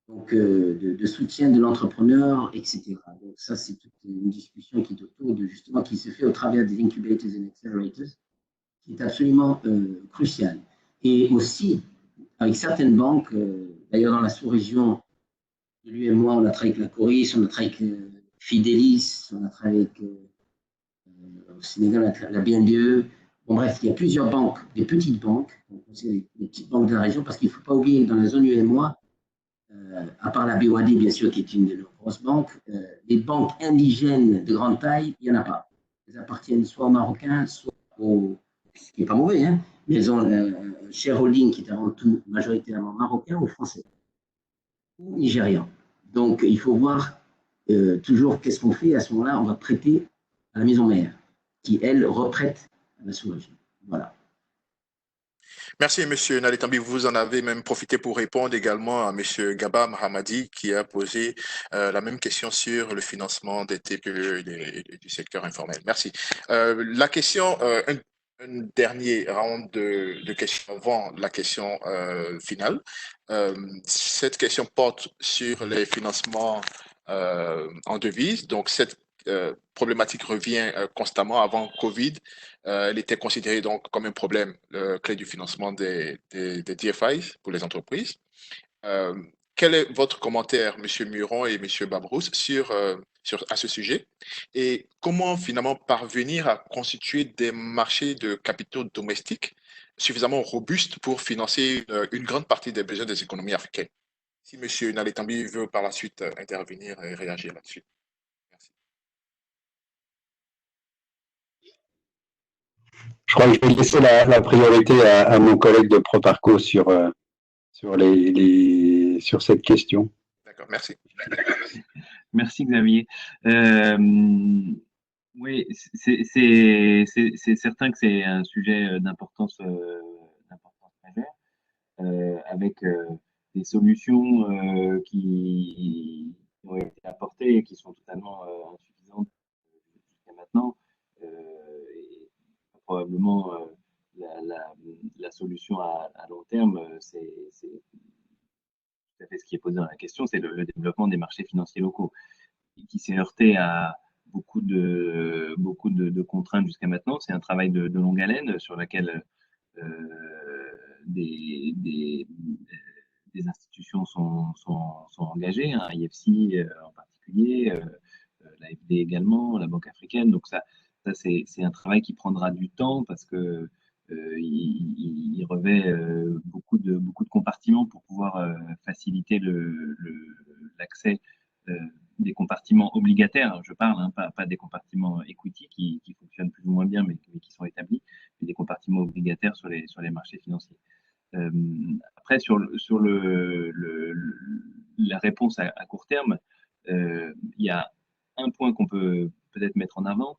donc de soutien de l'entrepreneur, etc. Donc ça, c'est toute une discussion qui est autour de justement, qui se fait au travers des incubators et accelerators, qui est absolument crucial. Et aussi, avec certaines banques, d'ailleurs dans la sous-région, lui et moi, on a travaillé avec la Coris, on a travaillé avec Fidelis, on a travaillé avec au Sénégal, la BNDE. Bon, bref, il y a plusieurs banques, des petites banques, c'est les petites banques de la région, parce qu'il ne faut pas oublier que dans la zone UEMOA, à part la BOAD, bien sûr, qui est une de nos grosses banques, les banques indigènes de grande taille, il n'y en a pas. Elles appartiennent soit aux Marocains, soit aux… ce qui n'est pas mauvais, hein, mais elles ont un shareholding qui est avant tout majoritairement marocain ou français, ou nigérian. Donc, il faut voir toujours qu'est-ce qu'on fait. À ce moment-là, on va prêter à la maison mère, qui, elle, reprête à la sous-région. Voilà. Merci, M. Naletambi. Vous en avez même profité pour répondre également à M. Gaba Mahamadi qui a posé la même question sur le financement des TPE et du secteur informel. Merci. La question, un dernier round de questions avant la question finale. Cette question porte sur les financements en devise. Donc, cette problématique revient constamment avant Covid. Elle était considérée donc comme un problème clé du financement des DFI pour les entreprises. Quel est votre commentaire, M. Muron et M. Babrousse, à ce sujet? Et comment finalement parvenir à constituer des marchés de capitaux domestiques suffisamment robustes pour financer une grande partie des besoins des économies africaines? Si M. Naletambi veut par la suite intervenir et réagir là-dessus. Merci. Je crois que je vais laisser la priorité à mon collègue de Proparco sur cette question. D'accord, merci. Merci Xavier. Oui, c'est certain que c'est un sujet d'importance majeure, avec des solutions qui ont été apportées et qui sont totalement insuffisantes jusqu'à maintenant. Et probablement la solution à long terme, c'est tout à fait ce qui est posé dans la question, c'est le développement des marchés financiers locaux, qui s'est heurté à beaucoup de contraintes jusqu'à maintenant. C'est un travail de longue haleine sur laquelle des institutions sont engagées, hein, IFC en particulier, l'AFD également, la Banque africaine. Donc ça c'est un travail qui prendra du temps parce que il revêt beaucoup de compartiments pour pouvoir faciliter l'accès des compartiments obligataires, je parle, hein, pas des compartiments equity qui fonctionnent plus ou moins bien, mais qui sont établis, mais des compartiments obligataires sur les marchés financiers. Après, sur la réponse à court terme, il y a un point qu'on peut peut-être mettre en avant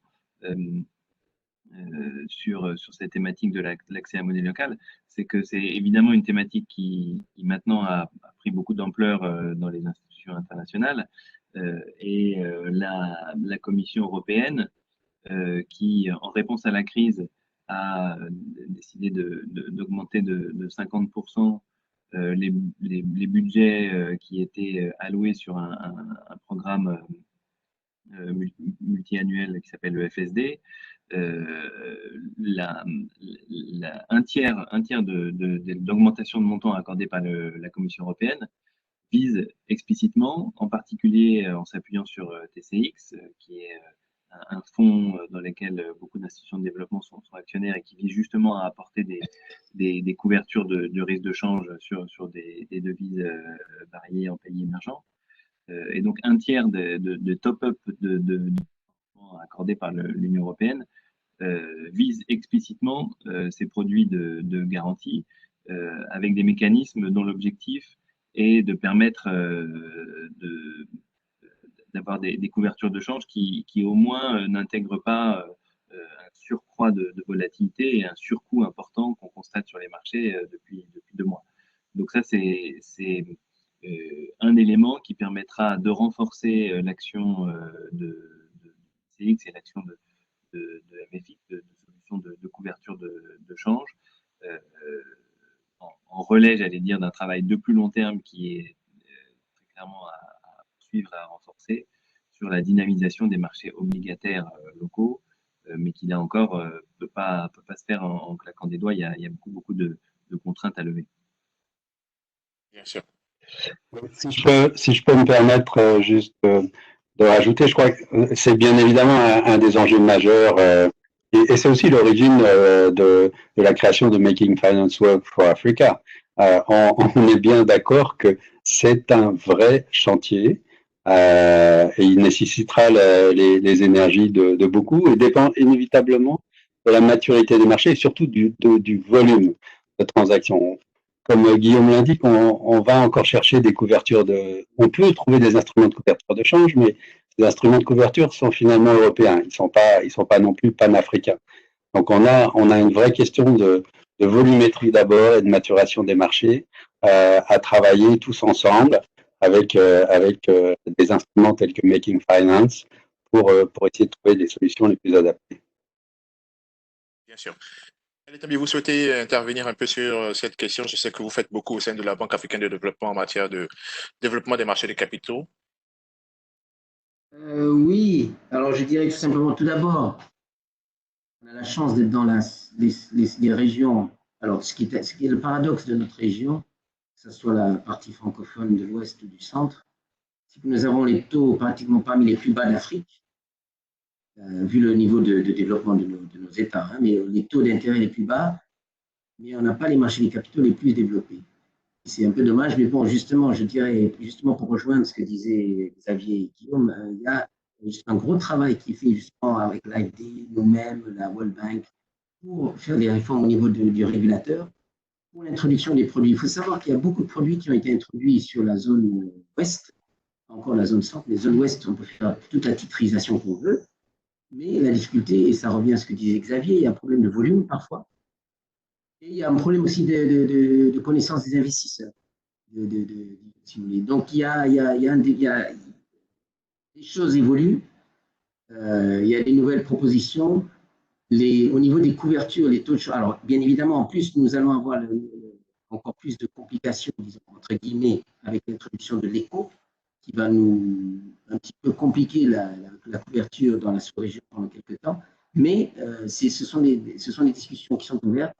sur cette thématique de l'accès à monnaie locale, c'est que c'est évidemment une thématique qui maintenant a pris beaucoup d'ampleur dans les institutions internationales, et la Commission européenne qui, en réponse à la crise, a décidé d'augmenter de 50% les budgets qui étaient alloués sur un programme multi-annuel qui s'appelle le FSD. un tiers d'augmentation de montant accordé par la Commission européenne vise explicitement, en particulier en s'appuyant sur TCX, qui est un fonds dans lequel beaucoup d'institutions de développement sont actionnaires et qui vise justement à apporter des couvertures de risque de change sur des devises variées en pays émergents. Et donc un tiers de top-up accordés par l'Union européenne vise explicitement ces produits de garantie avec des mécanismes dont l'objectif est de permettre d'avoir des couvertures de change qui au moins n'intègrent pas un surcroît de volatilité et un surcoût important qu'on constate sur les marchés depuis 2 mois. Donc ça, c'est un élément qui permettra de renforcer l'action de CX et l'action de MFX, de solutions de couverture de change, en relais, j'allais dire, d'un travail de plus long terme qui est très clairement à suivre et à renforcer sur la dynamisation des marchés obligataires locaux, mais qui là encore peut pas se faire en claquant des doigts. Il y a beaucoup de contraintes à lever. Bien sûr. Si je peux me permettre juste de rajouter, je crois que c'est bien évidemment un des enjeux majeurs et c'est aussi l'origine de la création de Making Finance Work for Africa. On est bien d'accord que c'est un vrai chantier et il nécessitera les énergies de beaucoup et dépend inévitablement de la maturité des marchés et surtout du volume de transactions. Comme Guillaume l'indique, on va encore chercher des couvertures on peut trouver des instruments de couverture de change, mais ces instruments de couverture sont finalement européens. Ils sont pas non plus panafricains. Donc on a une vraie question de volumétrie d'abord et de maturation des marchés à travailler tous ensemble avec des instruments tels que Making Finance pour essayer de trouver des solutions les plus adaptées. Bien sûr. Vous souhaitez intervenir un peu sur cette question? Je sais que vous faites beaucoup au sein de la Banque africaine de développement en matière de développement des marchés des capitaux. Oui, alors je dirais tout simplement, tout d'abord, on a la chance d'être dans les régions. Alors, ce qui est le paradoxe de notre région, que ce soit la partie francophone de l'Ouest ou du Centre, c'est que nous avons les taux pratiquement parmi les plus bas d'Afrique, vu le niveau de développement de nos États, hein, mais les taux d'intérêt les plus bas, mais on n'a pas les marchés des capitaux les plus développés. C'est un peu dommage, mais bon, justement, je dirais, justement pour rejoindre ce que disaient Xavier et Guillaume, il y a un gros travail qui est fait justement avec l'AFD, nous-mêmes, la World Bank, pour faire des réformes au niveau du régulateur, pour l'introduction des produits. Il faut savoir qu'il y a beaucoup de produits qui ont été introduits sur la zone ouest, encore la zone centre. Les zones ouest, on peut faire toute la titrisation qu'on veut, mais la difficulté, et ça revient à ce que disait Xavier, il y a un problème de volume parfois, et il y a un problème aussi de connaissance des investisseurs. Si vous voulez. Donc, les choses évoluent, il y a des nouvelles propositions. Au niveau des couvertures, les taux de change, alors bien évidemment, en plus, nous allons avoir encore plus de complications, disons, entre guillemets, avec l'introduction de l'éco, qui va nous un petit peu compliquer la couverture dans la sous-région pendant quelques temps. Mais ce sont des discussions qui sont ouvertes.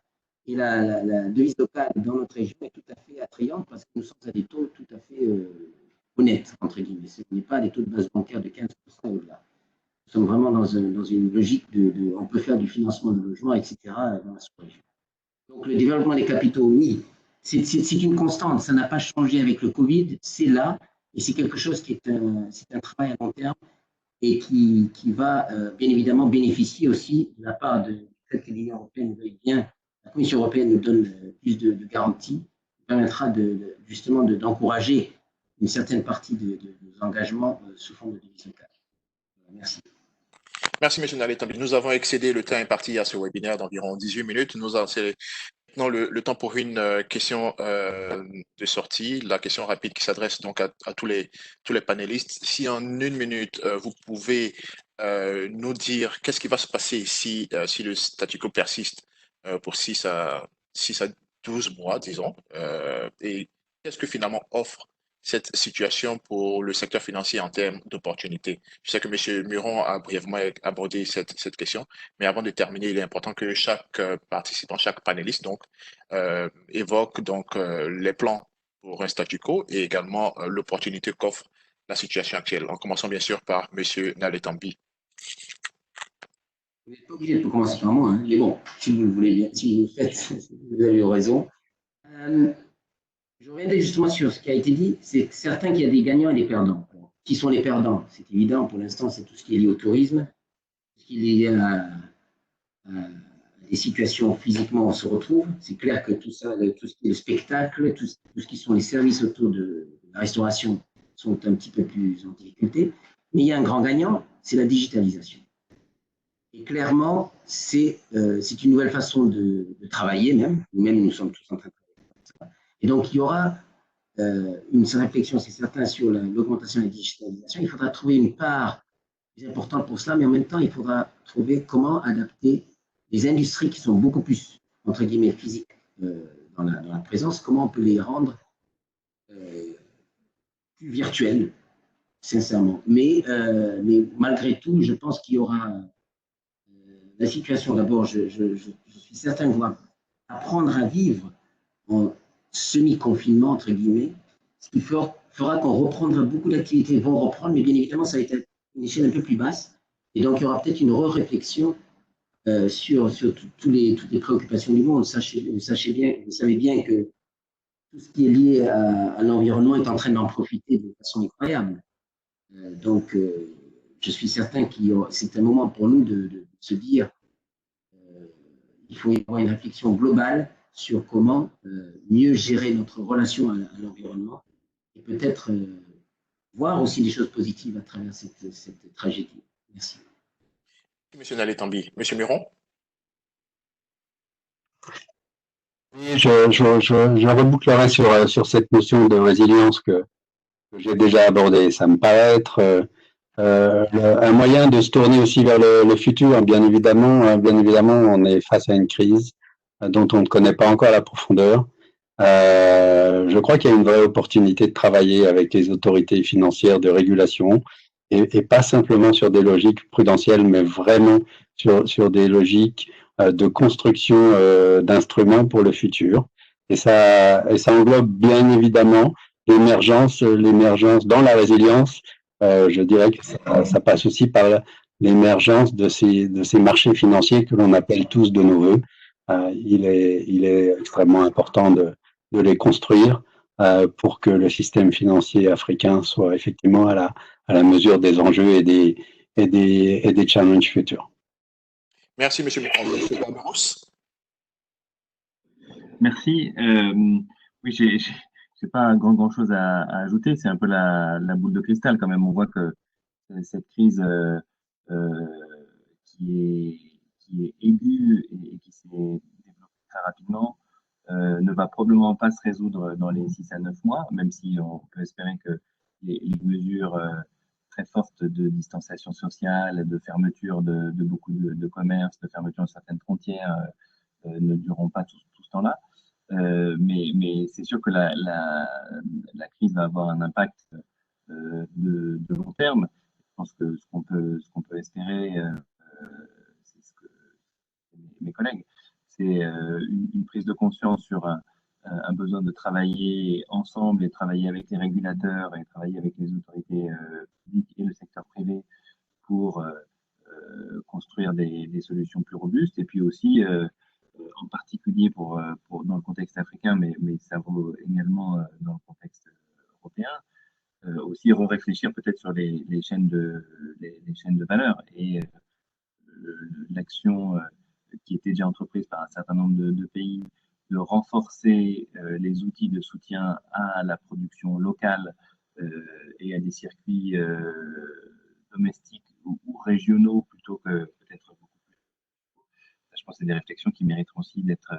Et la devise locale dans notre région est tout à fait attrayante parce que nous sommes à des taux tout à fait honnêtes, entre guillemets. Ce n'est pas des taux de base bancaire de 15% et au-delà. Nous sommes vraiment dans une logique on peut faire du financement de logement, etc. dans la sous-région. Donc le développement des capitaux, oui, c'est une constante. Ça n'a pas changé avec le Covid. C'est là et c'est quelque chose qui est un travail à long terme et qui va bien évidemment bénéficier aussi de la part du fait que l'Union européenne veuille bien. La Commission européenne nous donne plus de garanties, qui permettra justement d'encourager une certaine partie de nos engagements sous forme de devises locales. Merci. Merci, M. Nalé-Tambi. Nous avons excédé le temps imparti à ce webinaire d'environ 18 minutes. C'est maintenant le temps pour une question de sortie, la question rapide qui s'adresse donc à tous les panélistes. Si en 1 minute, vous pouvez nous dire qu'est-ce qui va se passer ici si le statu quo persiste pour 6 à 12 mois, disons, et qu'est-ce que finalement offre cette situation pour le secteur financier en termes d'opportunités? Je sais que M. Muron a brièvement abordé cette question, mais avant de terminer, il est important que chaque participant, chaque panéliste donc, évoque donc, les plans pour un statu quo et également l'opportunité qu'offre la situation actuelle. En commençant bien sûr par M. Naletambi. Vous n'êtes pas obligé de commencer par moi, hein, mais bon, si vous le voulez bien, si vous le faites, vous avez raison. Je reviendrai justement sur ce qui a été dit. C'est certain qu'il y a des gagnants et des perdants. Alors, qui sont les perdants? C'est évident, pour l'instant, c'est tout ce qui est lié au tourisme, tout ce qui est lié à des situations physiquement où on se retrouve. C'est clair que tout ça, tout ce qui est le spectacle, tout ce qui sont les services autour de la restauration sont un petit peu plus en difficulté. Mais il y a un grand gagnant, c'est la digitalisation. Et clairement, c'est une nouvelle façon de travailler même. Nous-mêmes, nous sommes tous en train de travailler comme ça. Et donc, il y aura une réflexion, c'est certain, sur l'augmentation de la digitalisation. Il faudra trouver une part plus importante pour cela, mais en même temps, il faudra trouver comment adapter les industries qui sont beaucoup plus, entre guillemets, physiques dans la présence, comment on peut les rendre plus virtuelles, sincèrement. Mais malgré tout, je pense qu'il y aura la situation. D'abord, je suis certain qu'on va apprendre à vivre en semi-confinement, entre guillemets, ce qui fera qu'on reprendra, beaucoup d'activités vont reprendre, mais bien évidemment, ça va être à une échelle un peu plus basse. Et donc, il y aura peut-être une réflexion sur toutes les préoccupations du monde. Vous savez bien que tout ce qui est lié à l'environnement est en train d'en profiter de façon incroyable. Donc, je suis certain que c'est un moment pour nous de se dire il faut y avoir une réflexion globale sur comment mieux gérer notre relation à l'environnement et peut-être voir aussi des choses positives à travers cette tragédie. Merci. Monsieur Naletambi. Monsieur Muron? Oui, je rebouclerai sur cette notion de résilience que j'ai déjà abordée. Ça me paraît être un moyen de se tourner aussi vers le futur. Bien évidemment, on est face à une crise dont on ne connaît pas encore la profondeur. Je crois qu'il y a une vraie opportunité de travailler avec les autorités financières de régulation et pas simplement sur des logiques prudentielles, mais vraiment sur des logiques de construction d'instruments pour le futur. Et ça englobe bien évidemment l'émergence dans la résilience. Je dirais que ça passe aussi par l'émergence de ces marchés financiers que l'on appelle tous de nos voeux. Il est extrêmement important de les construire pour que le système financier africain soit effectivement à la mesure des enjeux et des challenges futurs. Merci, M. Barbarousse. Merci. Oui, j'ai pas grand-chose à ajouter. C'est un peu la boule de cristal quand même. On voit que cette crise qui est aiguë et qui s'est développée très rapidement ne va probablement pas se résoudre dans les 6 à 9 mois, même si on peut espérer que les mesures très fortes de distanciation sociale, de fermeture de beaucoup de commerces, de fermeture de certaines frontières ne dureront pas tout ce temps-là. Mais c'est sûr que la crise va avoir un impact de long terme. Je pense que ce qu'on peut espérer, c'est ce que mes collègues, c'est une prise de conscience sur un besoin de travailler ensemble et travailler avec les régulateurs et travailler avec les autorités publiques et le secteur privé pour construire des solutions plus robustes. Et puis aussi, en particulier dans le contexte africain, mais ça vaut également dans le contexte européen, aussi réfléchir peut-être sur les chaînes de valeur et l'action qui était déjà entreprise par un certain nombre de pays de renforcer les outils de soutien à la production locale et à des circuits domestiques ou régionaux plutôt que peut-être beaucoup plus. Je pense que c'est des réflexions qui mériteront aussi d'être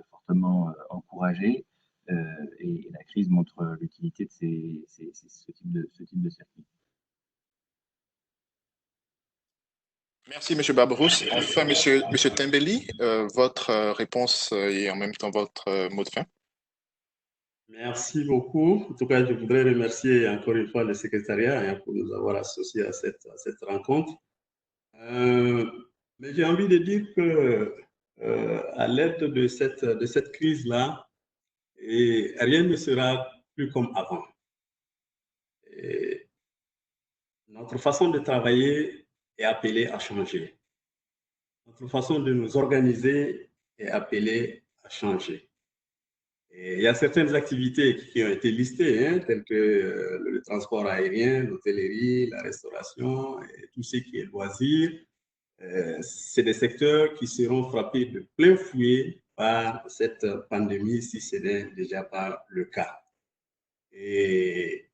fortement encouragées et la crise montre l'utilité de ce type de circuit. Merci, M. Barbarousse. Enfin, M. Tembeli, votre réponse et en même temps votre mot de fin. Merci beaucoup. En tout cas, je voudrais remercier encore une fois le secrétariat pour nous avoir associés à cette rencontre. Mais j'ai envie de dire que à l'aide de cette crise-là, rien ne sera plus comme avant. Et notre façon de travailler est appelée à changer. Notre façon de nous organiser est appelée à changer. Et il y a certaines activités qui ont été listées, telles que le transport aérien, l'hôtellerie, la restauration, et tout ce qui est loisirs. C'est des secteurs qui seront frappés de plein fouet par cette pandémie, si ce n'est déjà pas le cas. Et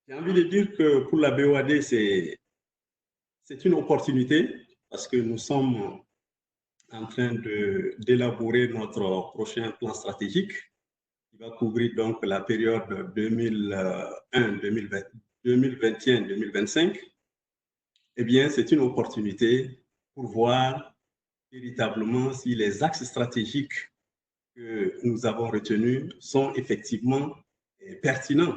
j'ai envie de dire que pour la BOAD, c'est une opportunité parce que nous sommes en train d'élaborer notre prochain plan stratégique qui va couvrir donc la période 2021-2025. Eh bien, c'est une opportunité pour voir véritablement si les axes stratégiques que nous avons retenus sont effectivement pertinents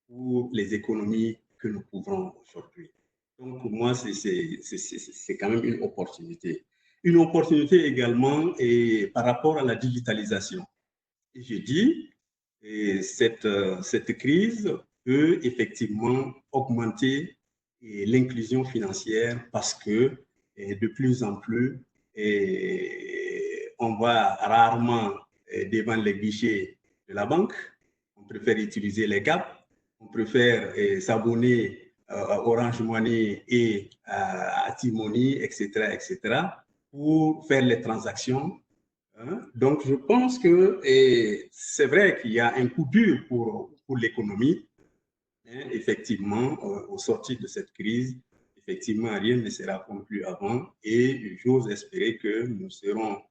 pour les économies que nous couvrons aujourd'hui. Donc, pour moi, c'est quand même une opportunité. Une opportunité également par rapport à la digitalisation. Et je dis, cette crise peut effectivement augmenter l'inclusion financière parce que de plus en plus, on va rarement devant les guichets de la banque. On préfère utiliser les GAP, on préfère s'abonner à Orange Money et à T-Money, etc., pour faire les transactions. Donc, je pense que c'est vrai qu'il y a un coup dur pour l'économie. Effectivement, au sortir de cette crise, effectivement, rien ne sera comme plus avant et j'ose espérer que nous serons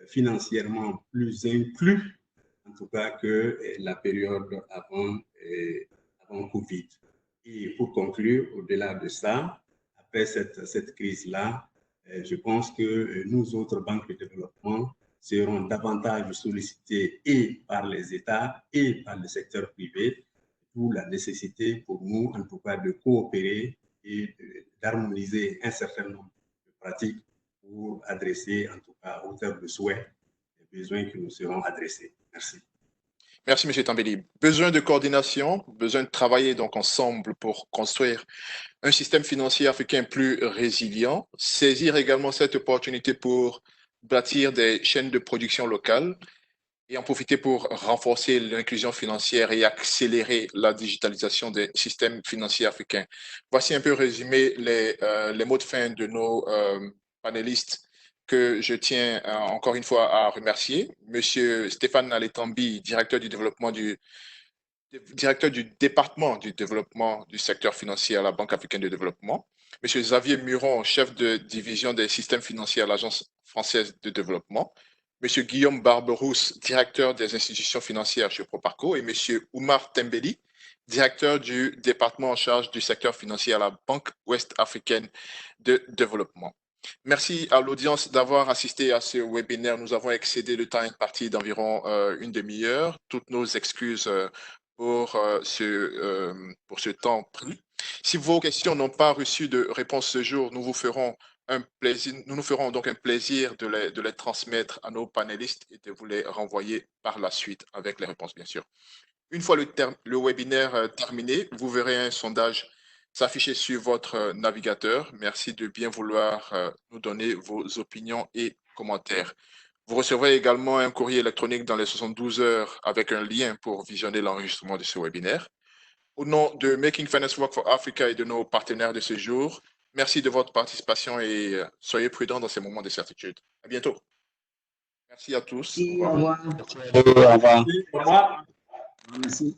financièrement plus inclus, en tout cas, que la période avant Covid. Et pour conclure, au-delà de ça, après cette crise-là, je pense que nous autres banques de développement seront davantage sollicités et par les États et par le secteur privé, d'où la nécessité pour nous, en tout cas, de coopérer et d'harmoniser un certain nombre de pratiques pour adresser, en tout cas, à hauteur de souhait, les besoins qui nous seront adressés. Merci. Merci, M. Tambeli. Besoin de coordination, besoin de travailler donc ensemble pour construire un système financier africain plus résilient, saisir également cette opportunité pour bâtir des chaînes de production locales et en profiter pour renforcer l'inclusion financière et accélérer la digitalisation des systèmes financiers africains. Voici un peu résumé les mots de fin de nos panélistes que je tiens encore une fois à remercier. Monsieur Stéphane Aletambi, directeur du département du développement du secteur financier à la Banque africaine de développement. Monsieur Xavier Muron, chef de division des systèmes financiers à l'Agence française de développement. Monsieur Guillaume Barberousse, directeur des institutions financières chez Proparco. Et monsieur Oumar Tembeli, directeur du département en charge du secteur financier à la Banque ouest africaine de développement. Merci à l'audience d'avoir assisté à ce webinaire. Nous avons excédé le temps imparti d'environ une demi-heure. Toutes nos excuses pour ce temps pris. Si vos questions n'ont pas reçu de réponse ce jour, nous nous ferons donc un plaisir de les transmettre à nos panélistes et de vous les renvoyer par la suite avec les réponses, bien sûr. Une fois le webinaire terminé, vous verrez un sondage s'afficher sur votre navigateur. Merci de bien vouloir nous donner vos opinions et commentaires. Vous recevrez également un courrier électronique dans les 72 heures avec un lien pour visionner l'enregistrement de ce webinaire. Au nom de Making Finance Work for Africa et de nos partenaires de ce jour, merci de votre participation et soyez prudents dans ces moments de certitude. À bientôt. Merci à tous. Au revoir. Au revoir. Au revoir. Merci.